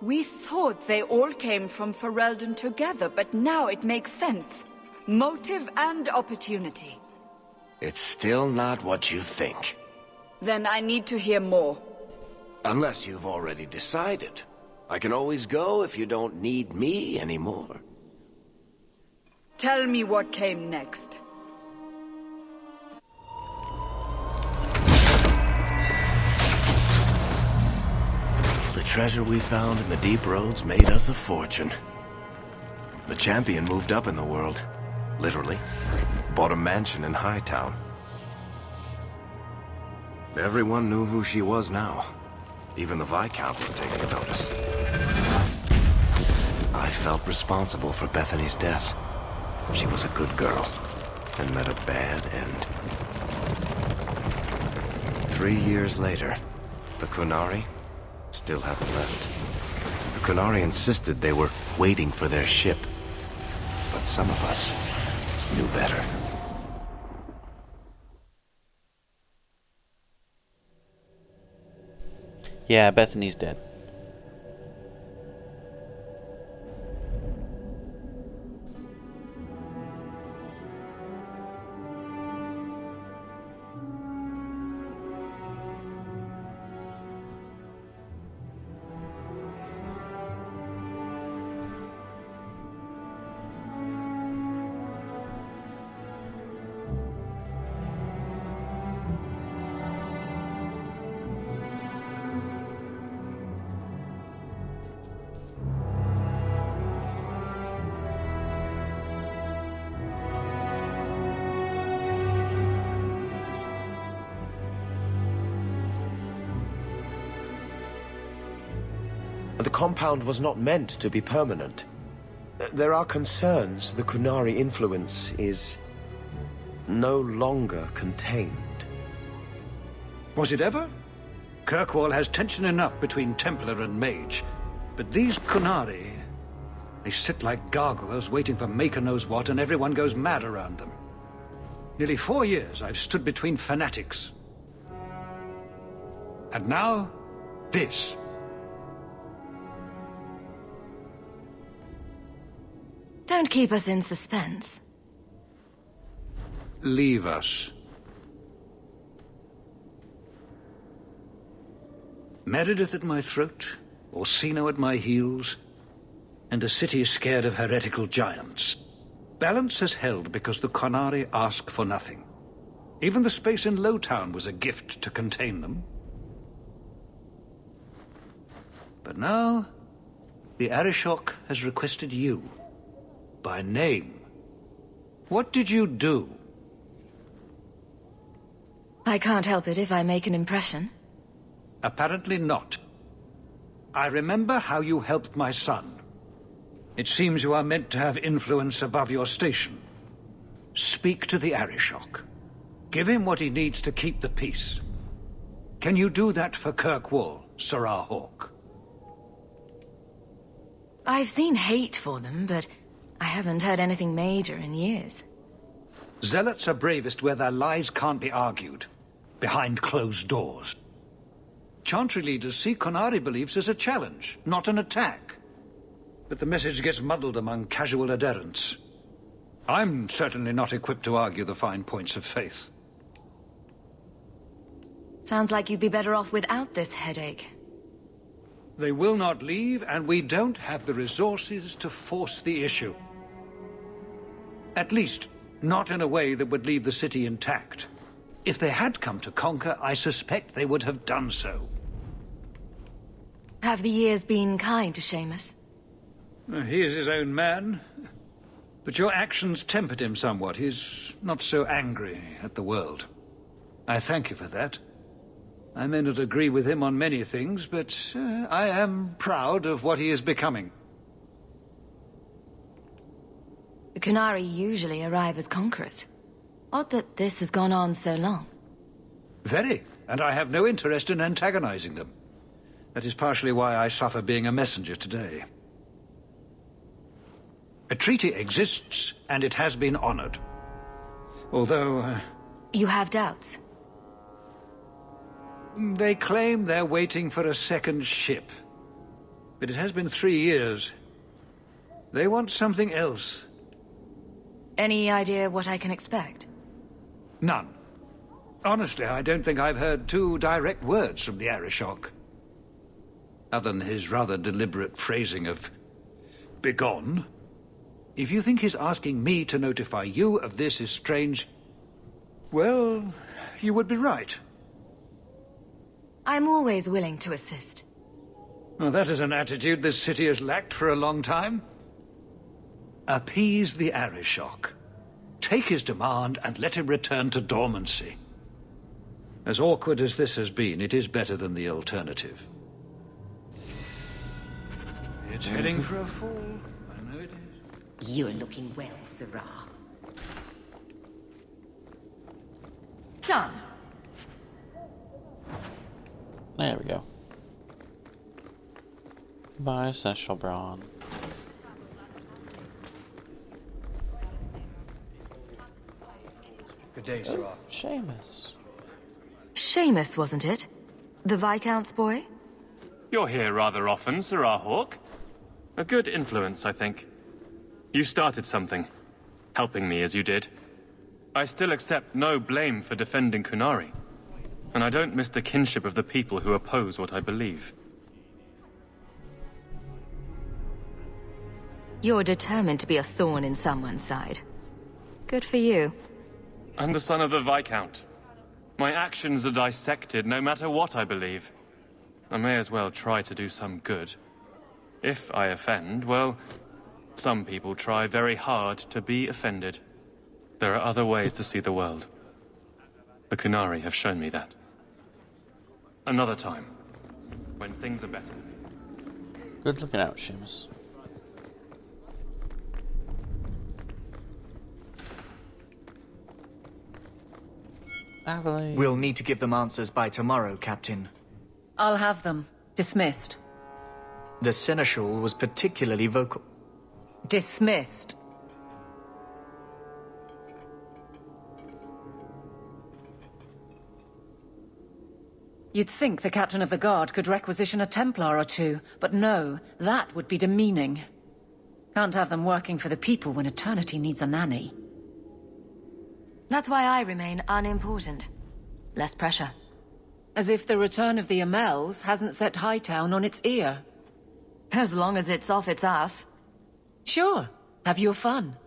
We thought they all came from Ferelden together, but now it makes sense. Motive and opportunity. It's still not what you think. Then I need to hear more. Unless you've already decided. I can always go if you don't need me anymore. Tell me what came next. The treasure we found in the deep roads made us a fortune. The champion moved up in the world. Literally. Bought a mansion in Hightown. Everyone knew who she was now. Even the Viscount was taking notice. I felt responsible for Bethany's death. She was a good girl, and met a bad end. 3 years later, the Qunari still haven't left. The Qunari insisted they were waiting for their ship. But some of us knew better. Yeah, Bethany's dead. The compound was not meant to be permanent. There are concerns the Qunari influence is no longer contained. Was it ever? Kirkwall has tension enough between Templar and Mage. But these Qunari, they sit like gargoyles waiting for Maker knows what, and everyone goes mad around them. Nearly 4 years I've stood between fanatics. And now, this. Don't keep us in suspense. Leave us. Meredith at my throat, Orsino at my heels, and a city scared of heretical giants. Balance has held because the Qunari ask for nothing. Even the space in Lowtown was a gift to contain them. But now, the Arishok has requested you. By name. What did you do? I can't help it if I make an impression. Apparently not. I remember how you helped my son. It seems you are meant to have influence above your station. Speak to the Arishok. Give him what he needs to keep the peace. Can you do that for Kirkwall, Serah Hawke? I've seen hate for them, but I haven't heard anything major in years. Zealots are bravest where their lies can't be argued, behind closed doors. Chantry leaders see Qunari beliefs as a challenge, not an attack. But the message gets muddled among casual adherents. I'm certainly not equipped to argue the fine points of faith. Sounds like you'd be better off without this headache. They will not leave, and we don't have the resources to force the issue. At least, not in a way that would leave the city intact. If they had come to conquer, I suspect they would have done so. Have the years been kind to Seamus? He is his own man. But your actions tempered him somewhat. He's not so angry at the world. I thank you for that. I may not agree with him on many things, but I am proud of what he is becoming. The Qunari usually arrive as conquerors. Odd that this has gone on so long. Very, and I have no interest in antagonizing them. That is partially why I suffer being a messenger today. A treaty exists, and it has been honored. Although... You have doubts? They claim they're waiting for a second ship. but it has been 3 years. They want something else. Any idea what I can expect? None. Honestly, I don't think I've heard 2 direct words from the Arishok. Other than his rather deliberate phrasing of begone. If you think his asking me to notify you of this is strange, well, you would be right. I'm always willing to assist. Well, that is an attitude this city has lacked for a long time. Appease the Arishok. Take his demand and let him return to dormancy. As awkward as this has been, it is better than the alternative. It's heading for a fall. I know it is. You're looking well, Sirah. Done. There we go. Bye, Seneschal Braun. Good day, Sirah. Oh, Seamus. Seamus, wasn't it? The Viscount's boy? You're here rather often, Sirah Hawk. A good influence, I think. You started something, helping me as you did. I still accept no blame for defending Qunari. And I don't miss the kinship of the people who oppose what I believe. You're determined to be a thorn in someone's side. Good for you. I'm the son of the Viscount. My actions are dissected no matter what I believe. I may as well try to do some good. If I offend, well, some people try very hard to be offended. There are other ways to see the world. The Qunari have shown me that. Another time, when things are better. Good looking out, Seamus. Aveline. We'll need to give them answers by tomorrow, Captain. I'll have them. Dismissed. The Seneschal was particularly vocal. Dismissed. You'd think the Captain of the Guard could requisition a Templar or 2, but no, that would be demeaning. Can't have them working for the people when eternity needs a nanny. That's why I remain unimportant. Less pressure. As if the return of the Amels hasn't set Hightown on its ear. As long as it's off its ass. Sure, have your fun.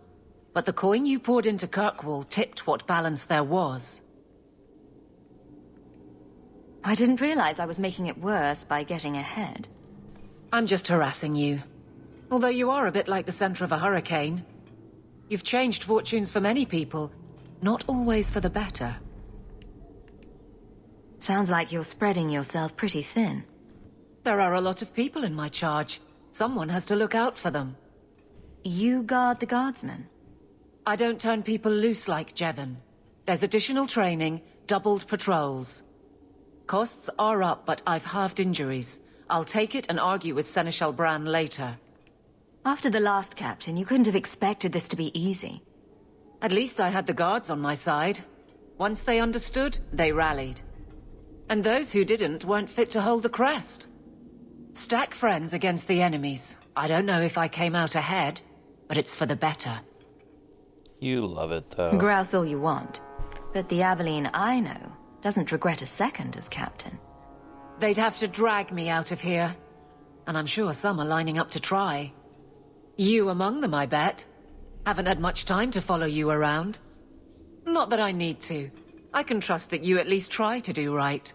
But the coin you poured into Kirkwall tipped what balance there was. I didn't realize I was making it worse by getting ahead. I'm just harassing you. Although you are a bit like the center of a hurricane. You've changed fortunes for many people, not always for the better. Sounds like you're spreading yourself pretty thin. There are a lot of people in my charge. Someone has to look out for them. You guard the guardsmen? I don't turn people loose like Jevon. There's additional training, doubled patrols. Costs are up, but I've halved injuries. I'll take it and argue with Seneschal Bran later. After the last captain, you couldn't have expected this to be easy. At least I had the guards on my side. Once they understood, they rallied. And those who didn't weren't fit to hold the crest. Stack friends against the enemies. I don't know if I came out ahead, but it's for the better. You love it, though. Grouse all you want. But the Aveline I know doesn't regret a second as captain. They'd have to drag me out of here. And I'm sure some are lining up to try. You among them, I bet. Haven't had much time to follow you around. Not that I need to. I can trust that you at least try to do right.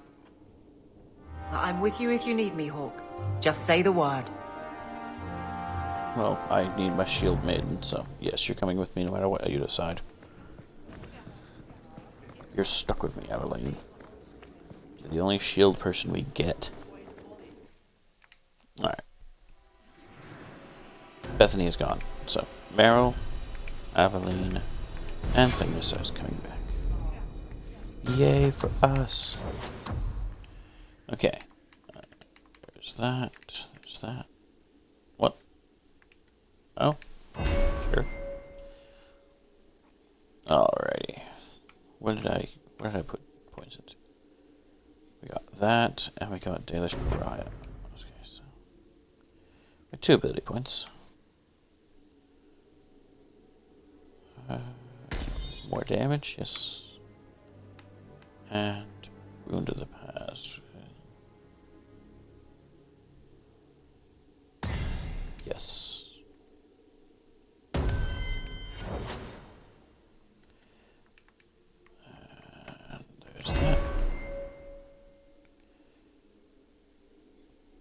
I'm with you if you need me, Hawk. Just say the word. Well, I need my shield maiden, so yes, you're coming with me no matter what you decide. You're stuck with me, Aveline. You're the only shield person we get. Alright. Bethany is gone, so Meryl, Aveline, and Thymica is coming back. Yay for us! Okay. There's that. There's that. What? Oh. Sure. Alrighty. Where did I put points into? We got that, and we got Dalish Pariah. Okay, so 2 ability points. More damage, yes. And Wound of the Past. Yes. And there's that.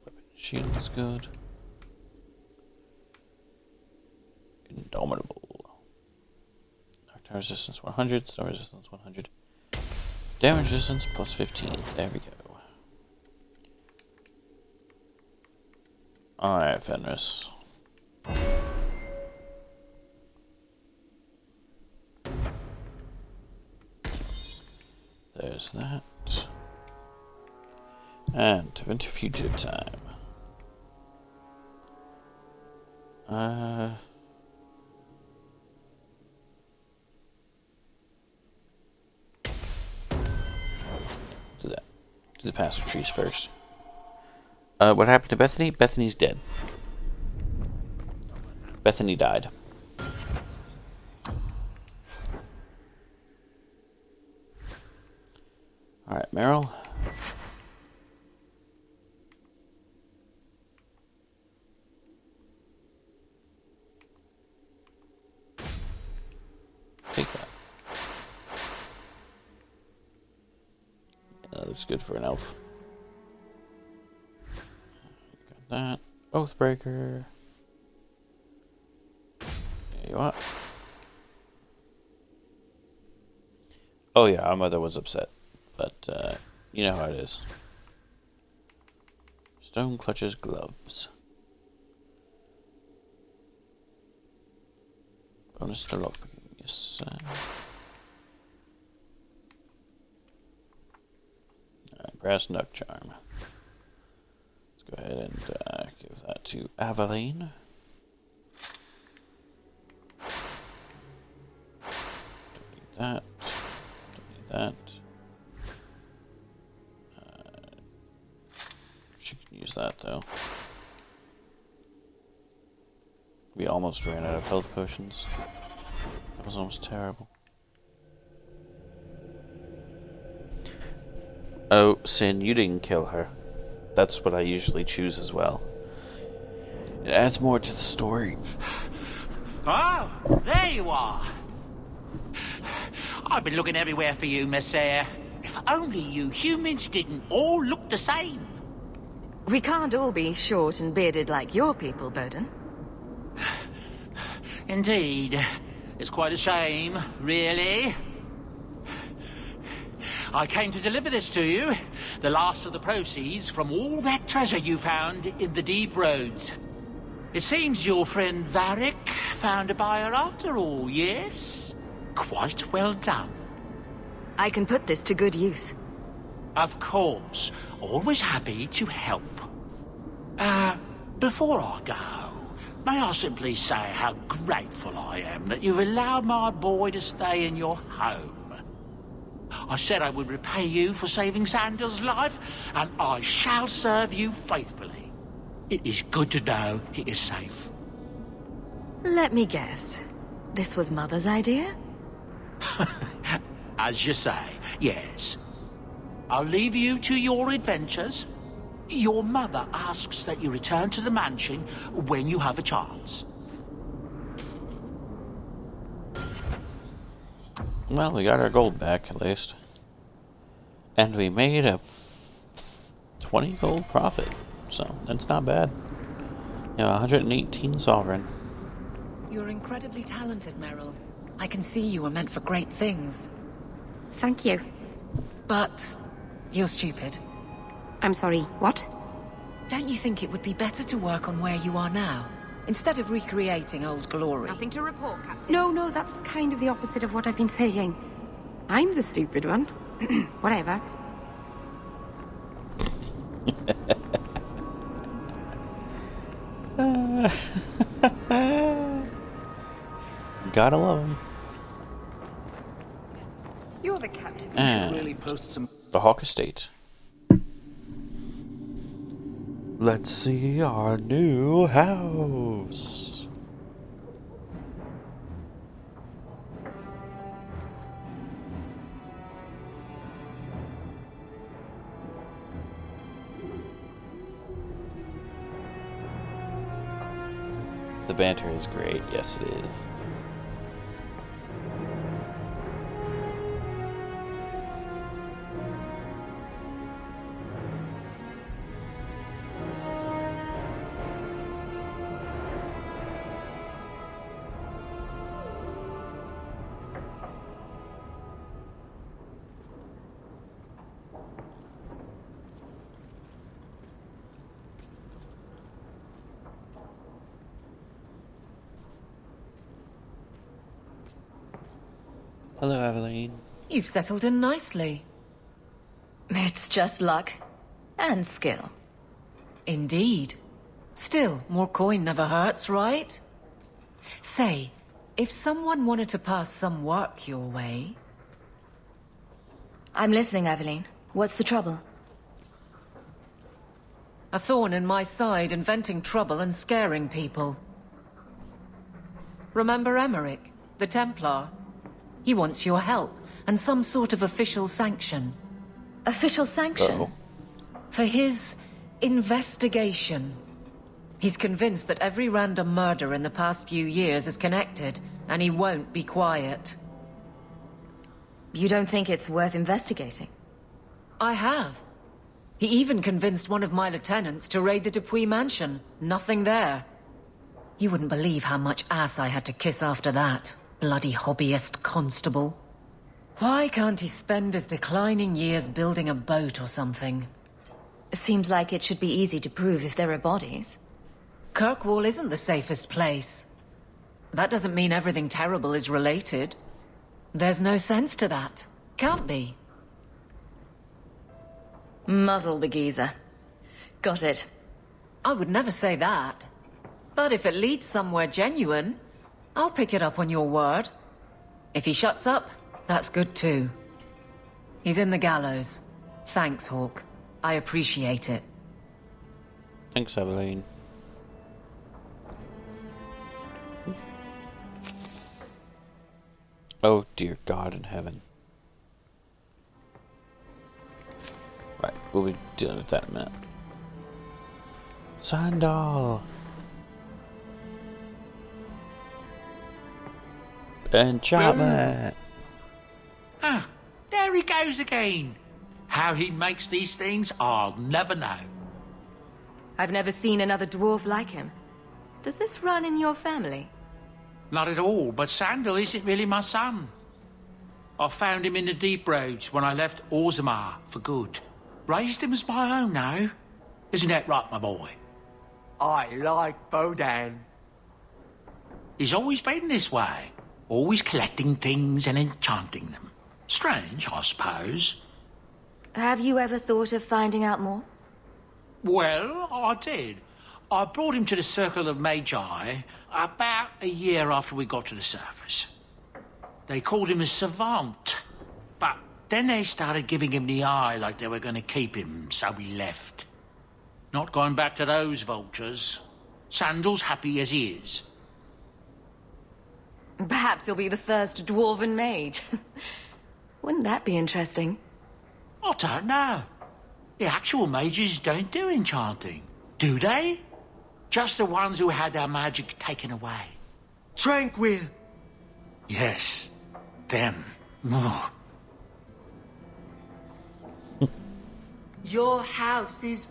Weapon shield is good. Indomitable. Knockdown resistance 100, stun resistance 100. Damage resistance plus 15. There we go. Alright, Fenris. There's that. And Interfugitive time. Do that. Do the passive trees first. What happened to Bethany? Bethany's dead. Bethany died. Alright, Meryl. Take that. That looks good for an elf. Got that. Oathbreaker. There you are. Oh yeah, our mother was upset. But, you know how it is. Stone Clutcher's gloves. Bonus to lockpicking, yes. Alright, Brass Knuck Charm. Let's go ahead and give that to Aveline. Don't need that. Don't need that. She can use that though. We almost ran out of health potions. That was almost terrible. Oh, Sin, you didn't kill her. That's what I usually choose as well. It adds more to the story. Oh, there you are. I've been looking everywhere for you, Messiah. If only you humans didn't all look the same. We can't all be short and bearded like your people, Bowden. Indeed. It's quite a shame, really. I came to deliver this to you. The last of the proceeds from all that treasure you found in the deep roads. It seems your friend Varric found a buyer after all, yes? Quite well done. I can put this to good use. Of course. Always happy to help. Before I go, may I simply say how grateful I am that you've allowed my boy to stay in your home. I said I would repay you for saving Sandal's life, and I shall serve you faithfully. It is good to know he is safe. Let me guess. This was Mother's idea? As you say, yes. I'll leave you to your adventures. Your mother asks that you return to the mansion when you have a chance. Well, we got our gold back at least. And we made a 20 gold profit. So, that's not bad. You know, 118 sovereign. You're incredibly talented, Meryl. I can see you were meant for great things. Thank you. But you're stupid. I'm sorry, what? Don't you think it would be better to work on where you are now, instead of recreating old glory? Nothing to report, Captain. No, that's kind of the opposite of what I've been saying. I'm the stupid one. Whatever. Gotta love him. You're the captain. And really post some... the Hawk Estate. Let's see our new house. The banter is great. Yes, it is. Hello, Aveline. You've settled in nicely. It's just luck. And skill. Indeed. Still, more coin never hurts, right? Say, if someone wanted to pass some work your way... I'm listening, Aveline. What's the trouble? A thorn in my side, inventing trouble and scaring people. Remember Emmerich, the Templar? He wants your help, and some sort of official sanction. Official sanction? Uh-oh. For his investigation. He's convinced that every random murder in the past few years is connected, and he won't be quiet. You don't think it's worth investigating? I have. He even convinced one of my lieutenants to raid the Dupuis mansion. Nothing there. You wouldn't believe how much ass I had to kiss after that. Bloody hobbyist constable. Why can't he spend his declining years building a boat or something? Seems like it should be easy to prove if there are bodies. Kirkwall isn't the safest place. That doesn't mean everything terrible is related. There's no sense to that. Can't be. Muzzle the geezer. Got it. I would never say that. But if it leads somewhere genuine, I'll pick it up on your word. If he shuts up, that's good too. He's in the gallows. Thanks, Hawke. I appreciate it. Thanks, Aveline. Oh, dear God in heaven. Right, we'll be dealing with that in a minute. Sandal! Enchantment! Ah, there he goes again. How he makes these things, I'll never know. I've never seen another dwarf like him. Does this run in your family? Not at all, but Sandal isn't really my son. I found him in the deep roads when I left Orzammar for good. Raised him as my own now. Isn't that right, my boy? I like Bodan. He's always been this way. Always collecting things and enchanting them. Strange, I suppose. Have you ever thought of finding out more? Well, I did. I brought him to the Circle of Magi about a year after we got to the surface. They called him a savant, but then they started giving him the eye like they were going to keep him, so we left. Not going back to those vultures. Sandal's happy as he is. Perhaps he'll be the first dwarven mage. Wouldn't that be interesting? I don't know. The actual mages don't do enchanting, do they? Just the ones who had their magic taken away. Tranquil. Yes, them. Oh. Your house is...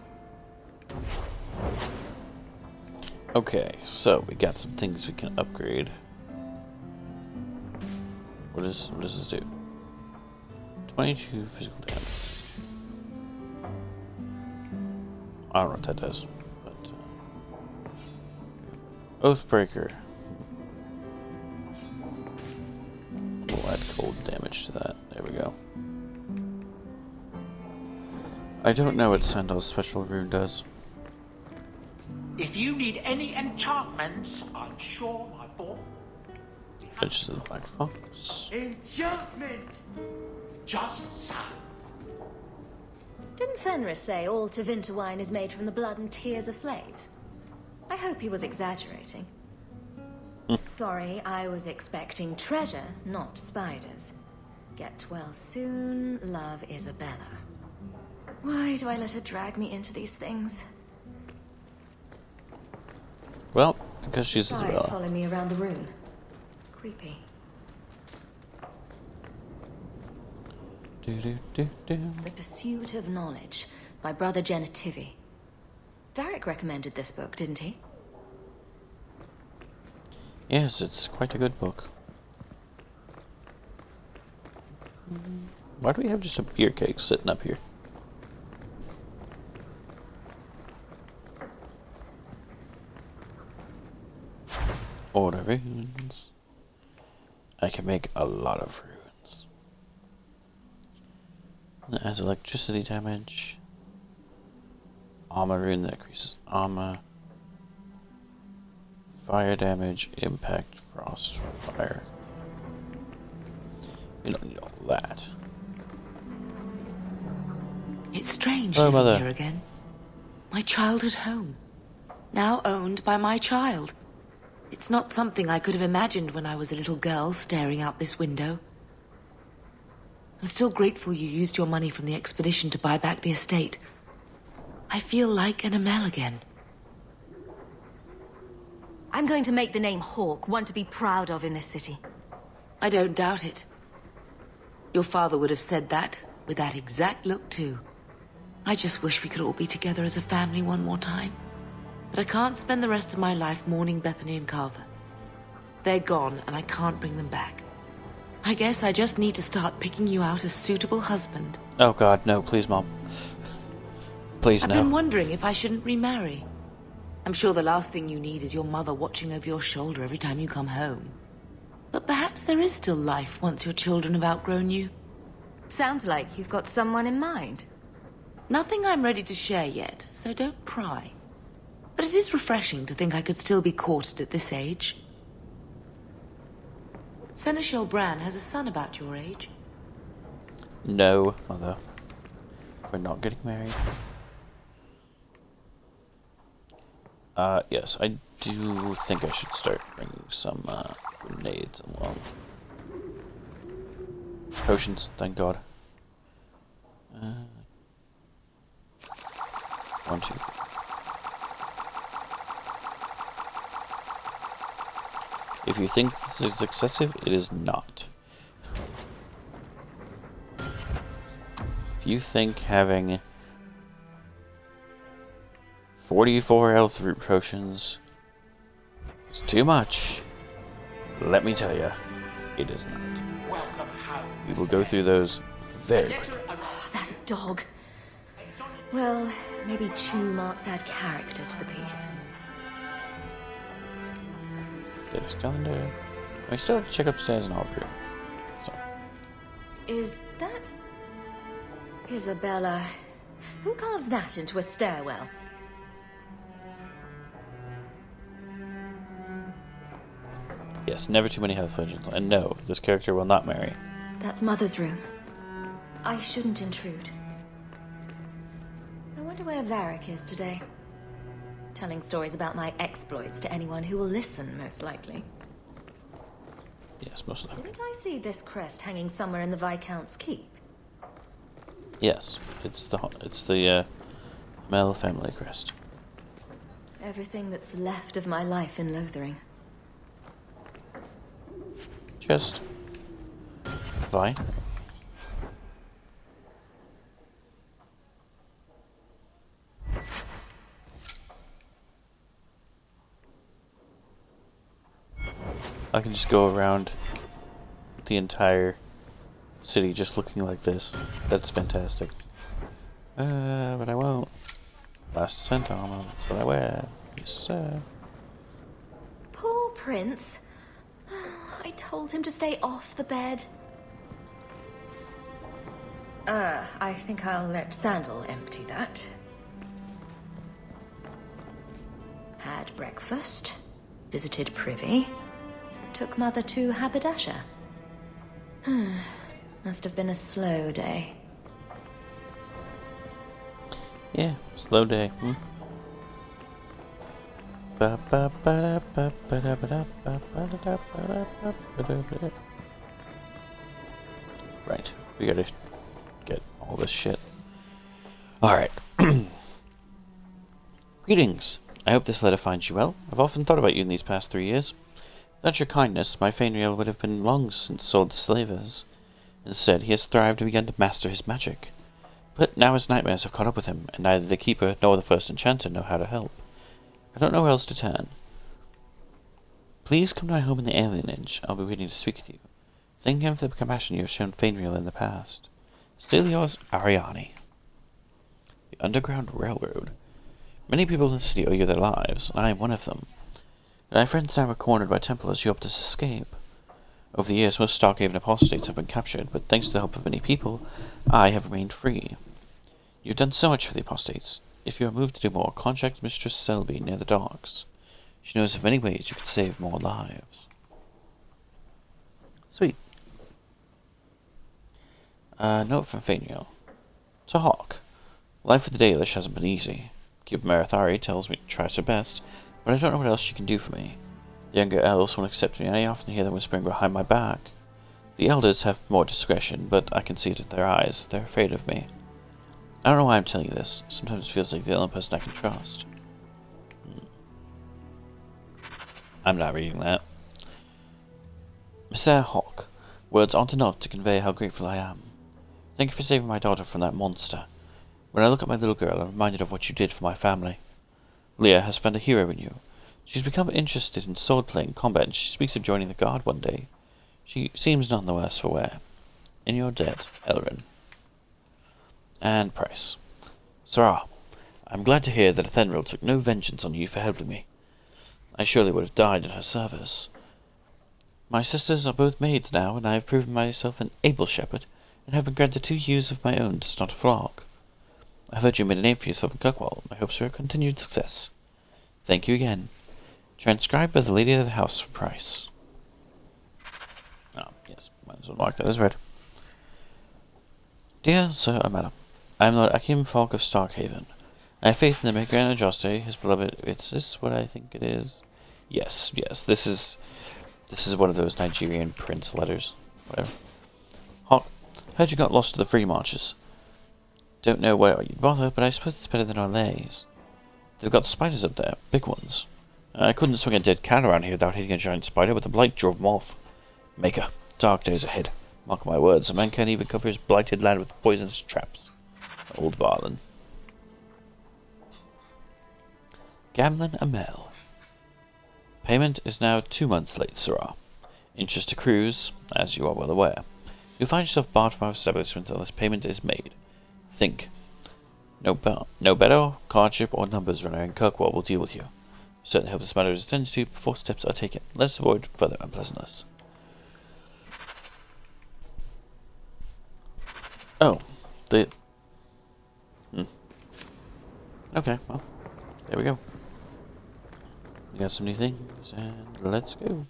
Okay, so we got some things we can upgrade. What does this do? 22 physical damage. I don't know what that does, but Oathbreaker. We'll add cold damage to that. There we go. I don't know what Sandal's special rune does. If you need any enchantments, I'm sure my boy... Adventures of the Black Fox. Enchantment! Just so. Didn't Fenris say all Tevinter wine is made from the blood and tears of slaves? I hope he was exaggerating. Sorry, I was expecting treasure, not spiders. Get well soon, love, Isabella. Why do I let her drag me into these things? Well, because she's Eyes Isabella. follow me around the room. Creepy. The Pursuit of Knowledge by Brother Genitivi. Varric recommended this book, didn't he? Yes, it's quite a good book. Why do we have just a beer keg sitting up here? Order runes. I can make a lot of runes. It has electricity damage. Armor rune that increases armor. Fire damage, impact, frost, fire. You don't need all that. It's strange Hello, living Mother. here again. My childhood home. Now owned by my child. It's not something I could have imagined when I was a little girl staring out this window. I'm still grateful you used your money from the expedition to buy back the estate. I feel like an Amel again. I'm going to make the name Hawke one to be proud of in this city. I don't doubt it. Your father would have said that, with that exact look too. I just wish we could all be together as a family one more time. But I can't spend the rest of my life mourning Bethany and Carver. They're gone, and I can't bring them back. I guess I just need to start picking you out a suitable husband. Oh God, no! Please, Mom. Please, I've no. been wondering if I shouldn't remarry. I'm sure the last thing you need is your mother watching over your shoulder every time you come home. But perhaps there is still life once your children have outgrown you. Sounds like you've got someone in mind. Nothing I'm ready to share yet, so don't pry. But it is refreshing to think I could still be courted at this age. Seneschal Bran has a son about your age. No, Mother. We're not getting married. Yes, I do think I should start bringing some, grenades along. Potions, thank God. 1, 2. If you think this is excessive, it is not. If you think having 44 health root potions is too much, let me tell you, it is not. We will go through those very quickly. Oh, that dog. Well, maybe chew marks add character to the piece. Dennis calendar. I still have to check upstairs in our room. So. Is that... Isabella? Who carves that into a stairwell? Yes, never too many health potions. And no, this character will not marry. That's Mother's room. I shouldn't intrude. I wonder where Varric is today. Telling stories about my exploits to anyone who will listen, most likely. Yes, most likely. Didn't I see this crest hanging somewhere in the Viscount's keep? Yes, it's the Mel family crest. Everything that's left of my life in Lothering. Just fine. I can just go around the entire city just looking like this. That's fantastic. But I won't. Last cent armor, that's what I wear. Yes, sir. Poor Prince. I told him to stay off the bed. I think I'll let Sandal empty that. Had breakfast. Visited Privy. Took Mother to Haberdasher. Must have been a slow day. Yeah, slow day. Right, we gotta get all this shit. Alright. Greetings. I hope this letter finds you well. I've often thought about you in these past 3 years. Without your kindness, my Fainriel would have been long since sold to slavers. Instead, he has thrived and begun to master his magic. But now his nightmares have caught up with him, and neither the Keeper nor the First Enchanter know how to help. I don't know where else to turn. Please come to my home in the Alienage. I'll be waiting to speak with you. Thank him for the compassion you have shown Fainriel in the past. Still yours, Ariani. The Underground Railroad. Many people in the city owe you their lives, and I am one of them. My friends now are cornered by Templars who helped us escape. Over the years, most Starkhaven apostates have been captured, but thanks to the help of many people, I have remained free. You've done so much for the apostates. If you are moved to do more, contact Mistress Selby near the docks. She knows of many ways you can save more lives. Sweet. Note from Fainriel. To Hawk. Life with the Dalish hasn't been easy. Keeper Marathari tells me to try her best, but I don't know what else she can do for me. The younger elves won't accept me, and I often hear them whispering behind my back. The elders have more discretion, but I can see it in their eyes. They're afraid of me. I don't know why I'm telling you this. Sometimes it feels like the only person I can trust. I'm not reading that. Messere Hawk. Words aren't enough to convey how grateful I am. Thank you for saving my daughter from that monster. When I look at my little girl, I'm reminded of what you did for my family. Leah has found a hero in you. She's become interested in swordplay and combat, and she speaks of joining the Guard one day. She seems none the worse for wear. In your debt, Elrin. And Price. Sarah, I'm glad to hear that Athenril took no vengeance on you for helping me. I surely would have died in her service. My sisters are both maids now, and I have proven myself an able shepherd, and have been granted 2 years of my own to start a flock. I've heard you made a name for yourself in Kirkwall. My hopes for a continued success. Thank you again. Transcribed by the Lady of the House for Price. Yes, might as well mark that as read. Dear Sir or Madam, I am Lord Akim Falk of Starkhaven. I have faith in the Megran Ajoste, his beloved. Is this what I think it is? Yes, this is one of those Nigerian prince letters. Whatever. Hawk, heard you got lost to the Free Marches. Don't know why you'd bother, but I suppose it's better than our lays. They've got spiders up there, big ones. I couldn't swing a dead cat around here without hitting a giant spider, but the blight drove them off. Maker, dark days ahead. Mark my words, a man can't even cover his blighted land with poisonous traps. Old Barlin. Gamlin Amel. Payment is now 2 months late, Sirrah. Interest accrues, as you are well aware. You'll find yourself barred from our establishment unless payment is made. Think. No better hardship or numbers runner in Kirkwall will deal with you. Certainly hope this matter is attended to before steps are taken. Let us avoid further unpleasantness. Oh, Okay, well, there we go. We got some new things, and let's go.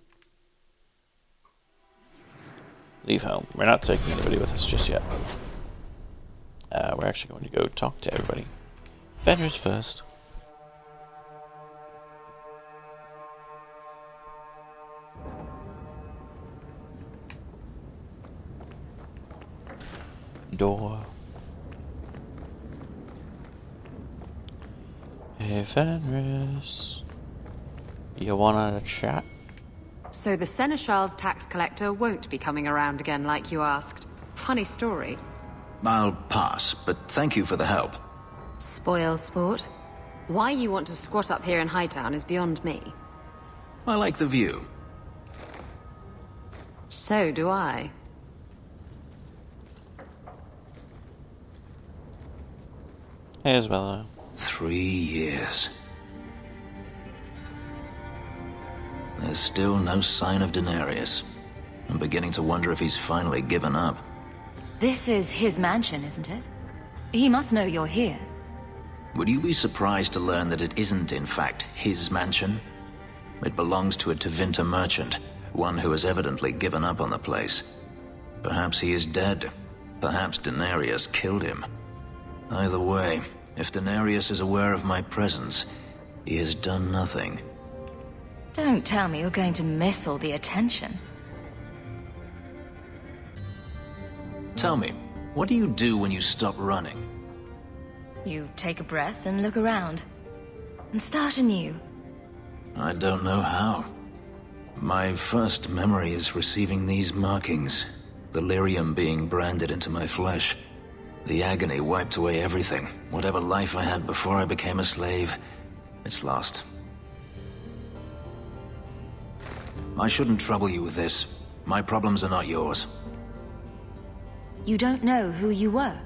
Leave home. We're not taking anybody with us just yet. We're actually going to go talk to everybody. Fenris first. Door. Hey Fenris. You wanna chat? So the Seneschal's tax collector won't be coming around again like you asked. Funny story. I'll pass, but thank you for the help. Spoil sport. Why you want to squat up here in Hightown is beyond me. I like the view. So do I. Hey, Isabella. 3 years. There's still no sign of Denarius. I'm beginning to wonder if he's finally given up. This is his mansion, isn't it? He must know you're here. Would you be surprised to learn that it isn't, in fact, his mansion? It belongs to a Tevinter merchant, one who has evidently given up on the place. Perhaps he is dead. Perhaps Denarius killed him. Either way, If Denarius is aware of my presence, he has done nothing. Don't tell me you're going to miss all the attention. Tell me, what do you do when you stop running? You take a breath and look around. And start anew. I don't know how. My first memory is receiving these markings. The lyrium being branded into my flesh. The agony wiped away everything. Whatever life I had before I became a slave, it's lost. I shouldn't trouble you with this. My problems are not yours. You don't know who you were?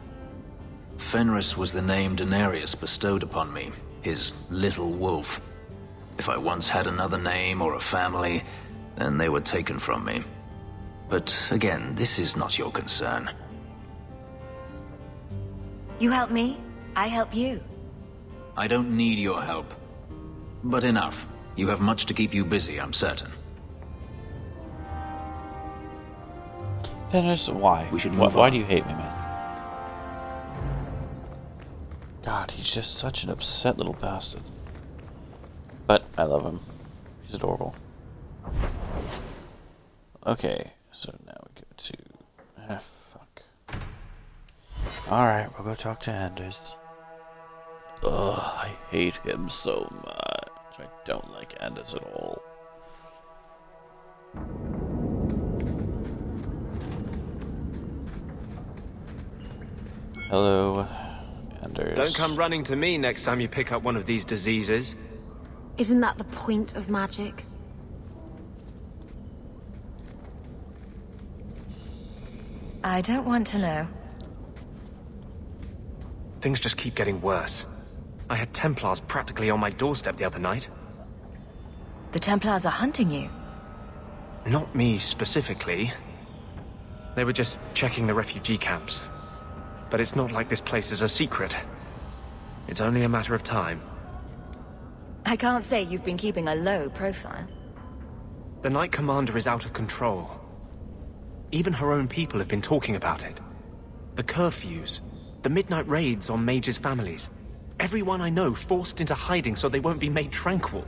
Fenris was the name Denarius bestowed upon me, his little wolf. If I once had another name or a family, then they were taken from me. But again, this is not your concern. You help me, I help you. I don't need your help. But enough. You have much to keep you busy, I'm certain. Fenris, why? We should move Why on. do you hate me, man? God, he's just such an upset little bastard. But I love him. He's adorable. Okay, so now we go to... Ah, fuck. Alright, we'll go talk to Anders. Ugh, I hate him so much. I don't like Anders at all. Hello, Anders. Don't come running to me next time you pick up one of these diseases. Isn't that the point of magic? I don't want to know. Things just keep getting worse. I had Templars practically on my doorstep the other night. The Templars are hunting you. Not me specifically. They were just checking the refugee camps. But it's not like this place is a secret. It's only a matter of time. I can't say you've been keeping a low profile. The Knight Commander is out of control. Even her own people have been talking about it. The curfews, the midnight raids on mages' families. Everyone I know forced into hiding so they won't be made tranquil.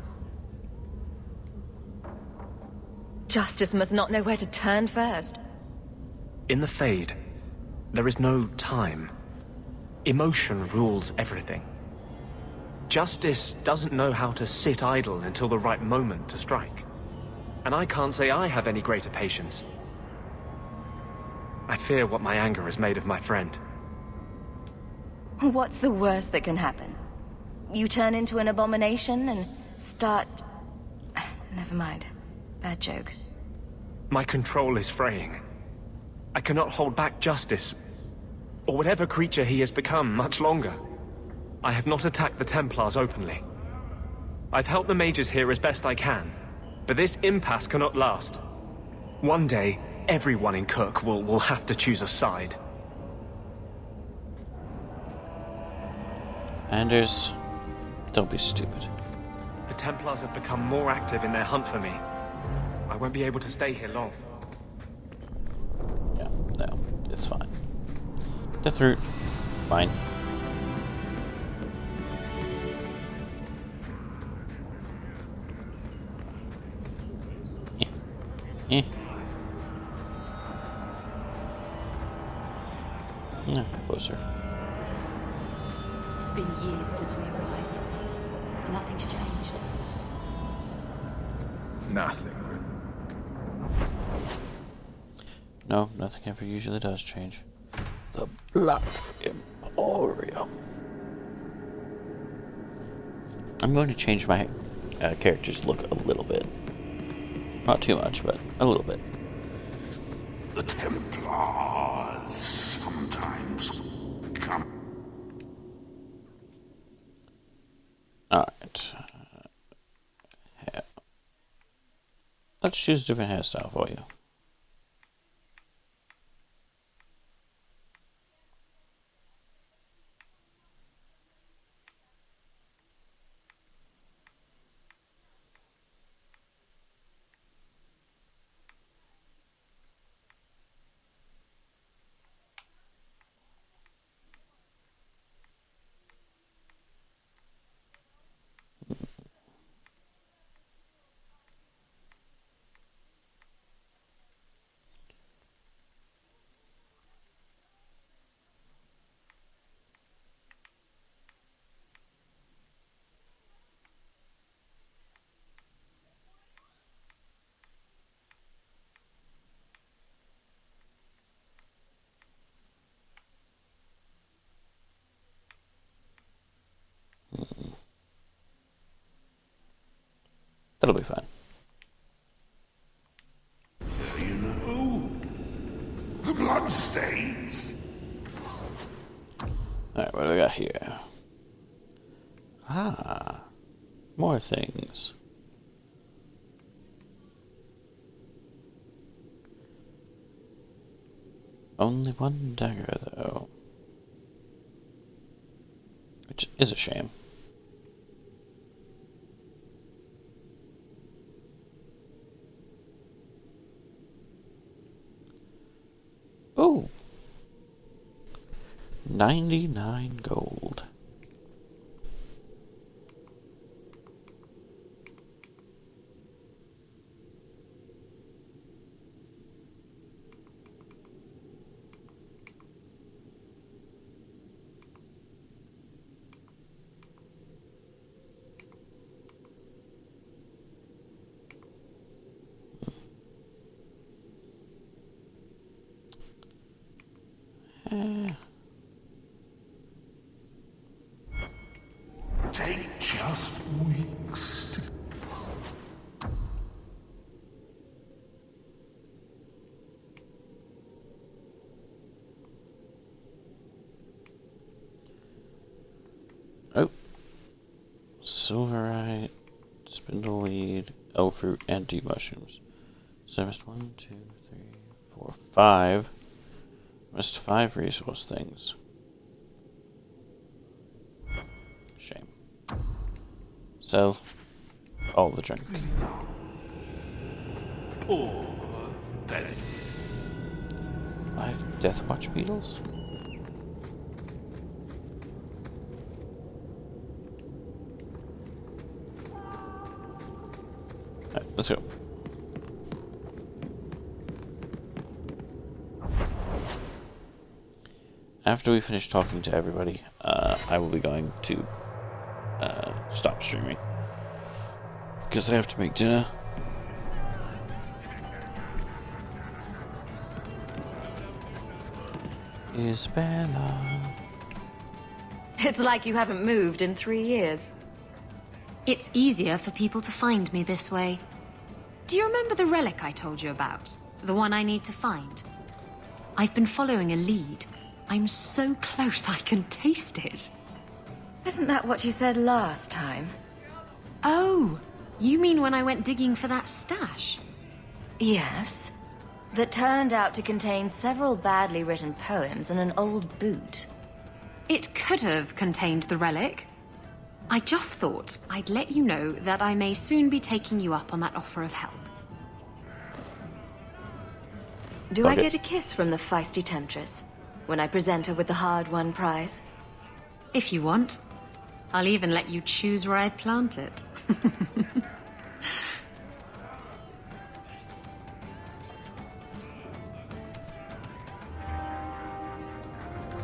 Justice must not know where to turn first. In the Fade, there is no time. Emotion rules everything. Justice doesn't know how to sit idle until the right moment to strike. And I can't say I have any greater patience. I fear what my anger has made of my friend. What's the worst that can happen? You turn into an abomination and start... Never mind. Bad joke. My control is fraying. I cannot hold back Justice, or whatever creature he has become, much longer. I have not attacked the Templars openly. I've helped the mages here as best I can, but this impasse cannot last. One day, everyone in Kirk will have to choose a side. Anders, don't be stupid. The Templars have become more active in their hunt for me. I won't be able to stay here long. Yeah, no, it's fine. Deathroot, fine. Yeah, closer. It's been years since we arrived. But nothing's changed. Nothing. No, nothing ever usually does change. The Black Emporium. I'm going to change my character's look a little bit. Not too much, but a little bit. The Templars sometimes come. Alright. Let's choose a different hairstyle for you. That'll be fine. You know, the bloodstains. Alright, what do we got here? Ah, more things. Only one dagger, though. Which is a shame. Ooh. 99 gold. Take just weeks to... Oh. Silverite, spindle weed, elf fruit, and deep mushrooms. So I missed 1, 2, 3, 4, 5. Missed 5 resource things. Shame. Sell all the junk. Poor Betty. 5 Death Watch beetles? Alright, let's go. After we finish talking to everybody, I will be going to stop streaming. Because I have to make dinner. Isabella. It's like you haven't moved in 3 years. It's easier for people to find me this way. Do you remember the relic I told you about? The one I need to find? I've been following a lead. I'm so close I can taste it. Isn't that what you said last time? Oh, you mean when I went digging for that stash? Yes. That turned out to contain several badly written poems and an old boot. It could have contained the relic. I just thought I'd let you know that I may soon be taking you up on that offer of help. Do I get a kiss from the feisty temptress when I present her with the hard-won prize? If you want. I'll even let you choose where I plant it.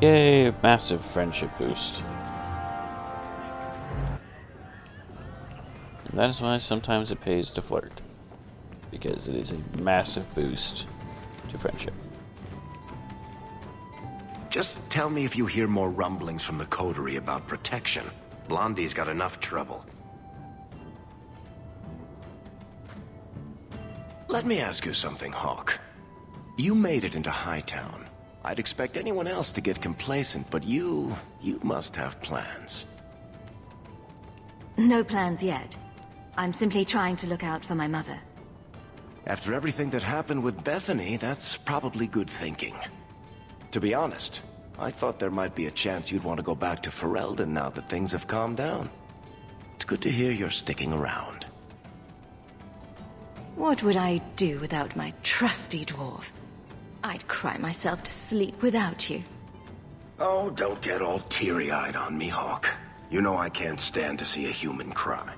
Yay, massive friendship boost. And that is why sometimes it pays to flirt. Because it is a massive boost to friendship. Just tell me if you hear more rumblings from the coterie about protection. Blondie's got enough trouble. Let me ask you something, Hawk. You made it into Hightown. I'd expect anyone else to get complacent, but you must have plans. No plans yet. I'm simply trying to look out for my mother. After everything that happened with Bethany, that's probably good thinking. To be honest, I thought there might be a chance you'd want to go back to Ferelden now that things have calmed down. It's good to hear you're sticking around. What would I do without my trusty dwarf? I'd cry myself to sleep without you. Oh, don't get all teary-eyed on me, Hawk. You know I can't stand to see a human cry.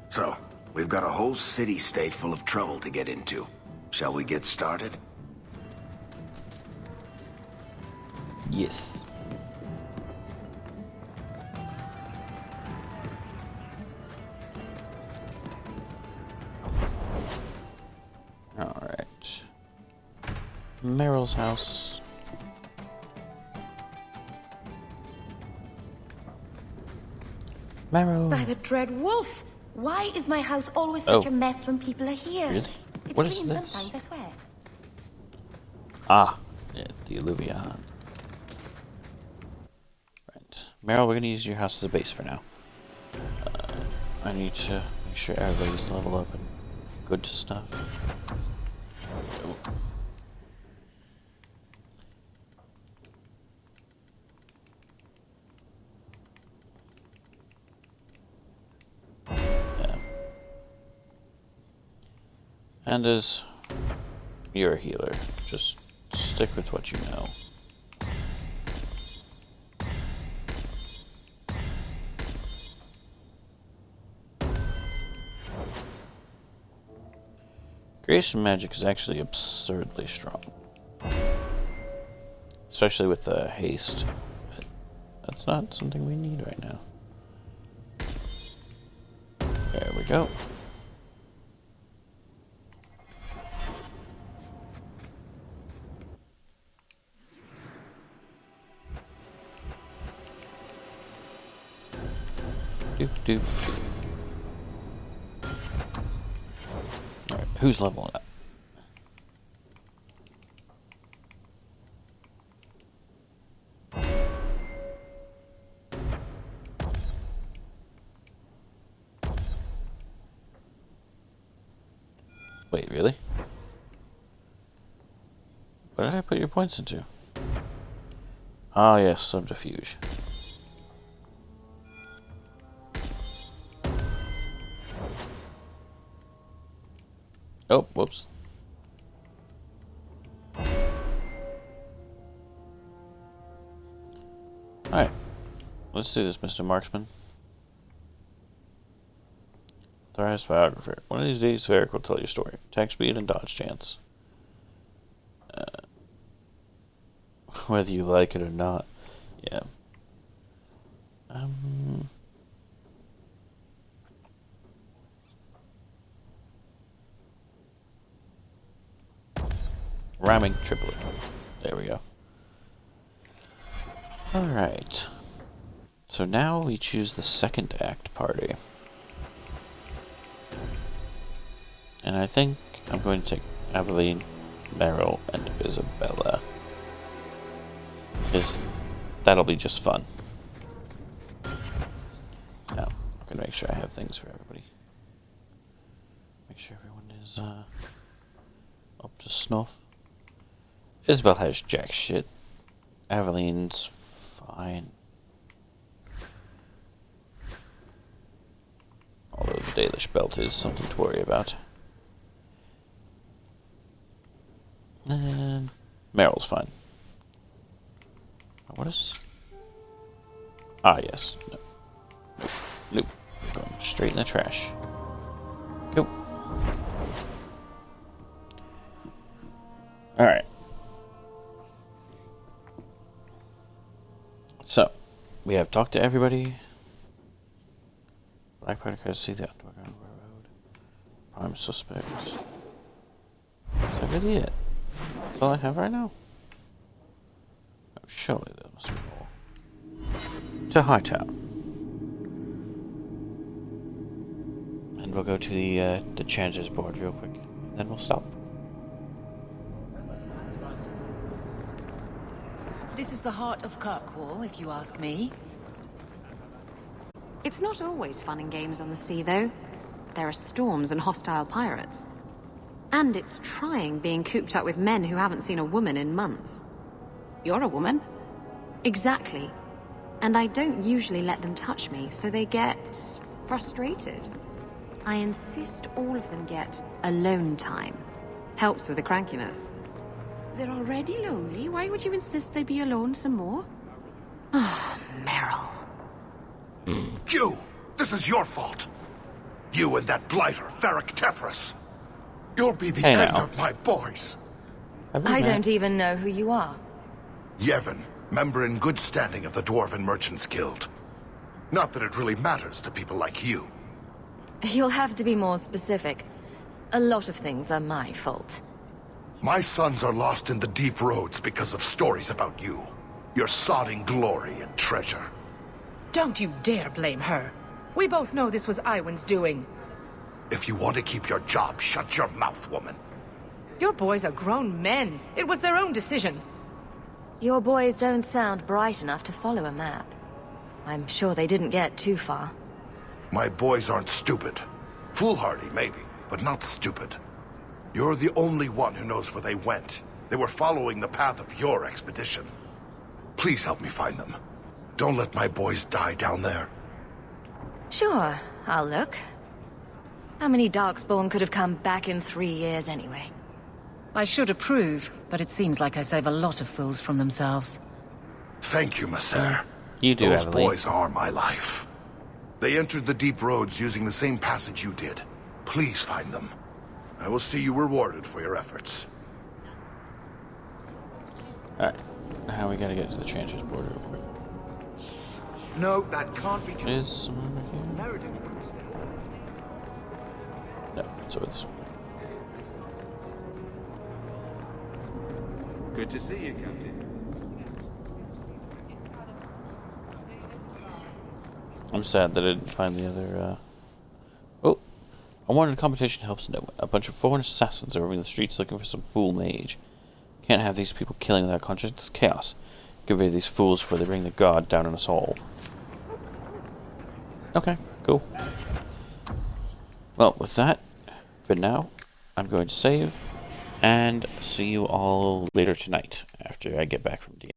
So, we've got a whole city-state full of trouble to get into. Shall we get started? Yes. Alright. Meryl's house. Meryl. By the dread wolf! Why is my house always such Oh. a mess when people are here? Really? It's What is clean this? sometimes, I swear. Ah, yeah, the Alluvion. Right. Meryl, we're gonna use your house as a base for now. I need to make sure everybody's leveled up and good to stuff. Yeah. And as you're a healer, just stick with what you know. Creation magic is actually absurdly strong. Especially with the haste. But that's not something we need right now. There we go. Doop doop doop. Alright, who's leveling up? Wait, really? What did I put your points into? Ah, yes, subterfuge. Oh, whoops. Alright. Let's do this, Mr. Marksman. Thrice biographer. One of these days, Varric will tell your story. Attack speed and dodge chance. Whether you like it or not. Yeah. Rhyming triplet. There we go. Alright. So now we choose the second act party. And I think I'm going to take Aveline, Meryl, and Isabella. Because that'll be just fun. Now, I'm going to make sure I have things for everybody. Make sure everyone is up to snuff. Isabel has jack shit. Aveline's fine. Although the Dalish belt is something to worry about. And Meryl's fine. What is... Ah, yes. No. Nope. Nope. Going straight in the trash. Go. Alright. So, we have talked to everybody. Black Powder Card, see the Underground Railroad. Prime Suspect. Is that really it? That's all I have right now? Oh, surely there must be more. To Hightown. And we'll go to the Chances board real quick. Then we'll stop. This is the heart of Kirkwall, if you ask me. It's not always fun and games on the sea, though. There are storms and hostile pirates. And it's trying being cooped up with men who haven't seen a woman in months. You're a woman? Exactly. And I don't usually let them touch me, so they get frustrated. I insist all of them get alone time. Helps with the crankiness. They're already lonely. Why would you insist they be alone some more? Ah, Meryl. You! This is your fault! You and that blighter, Varric Tethras. You'll be the end of my boys. I don't even know who you are. Yevon, member in good standing of the Dwarven Merchants Guild. Not that it really matters to people like you. You'll have to be more specific. A lot of things are my fault. My sons are lost in the deep roads because of stories about you. Your sodding glory and treasure. Don't you dare blame her. We both know this was Iwan's doing. If you want to keep your job, shut your mouth, woman. Your boys are grown men. It was their own decision. Your boys don't sound bright enough to follow a map. I'm sure they didn't get too far. My boys aren't stupid. Foolhardy, maybe, but not stupid. You're the only one who knows where they went. They were following the path of your expedition. Please help me find them. Don't let my boys die down there. Sure, I'll look. How many Darkspawn could have come back in 3 years anyway? I should approve, but it seems like I save a lot of fools from themselves. Thank you, Messer. You do, Those Evelyn. boys are my life. They entered the deep roads using the same passage you did. Please find them. I will see you rewarded for your efforts. Alright. Now we gotta get to the Chancer's border real quick. No, that can't be true. Is someone over here? Meredith could say. No, it's over this way. Good to see you, Captain. I'm sad that I didn't find the other, Oh! I wanted a competition helps no one. A bunch of foreign assassins are roaming the streets looking for some fool mage. Can't have these people killing without conscience. It's chaos. Get rid of these fools before they bring the god down on us all. Okay, cool. Well, with that, for now, I'm going to save, and see you all later tonight, after I get back from D&D.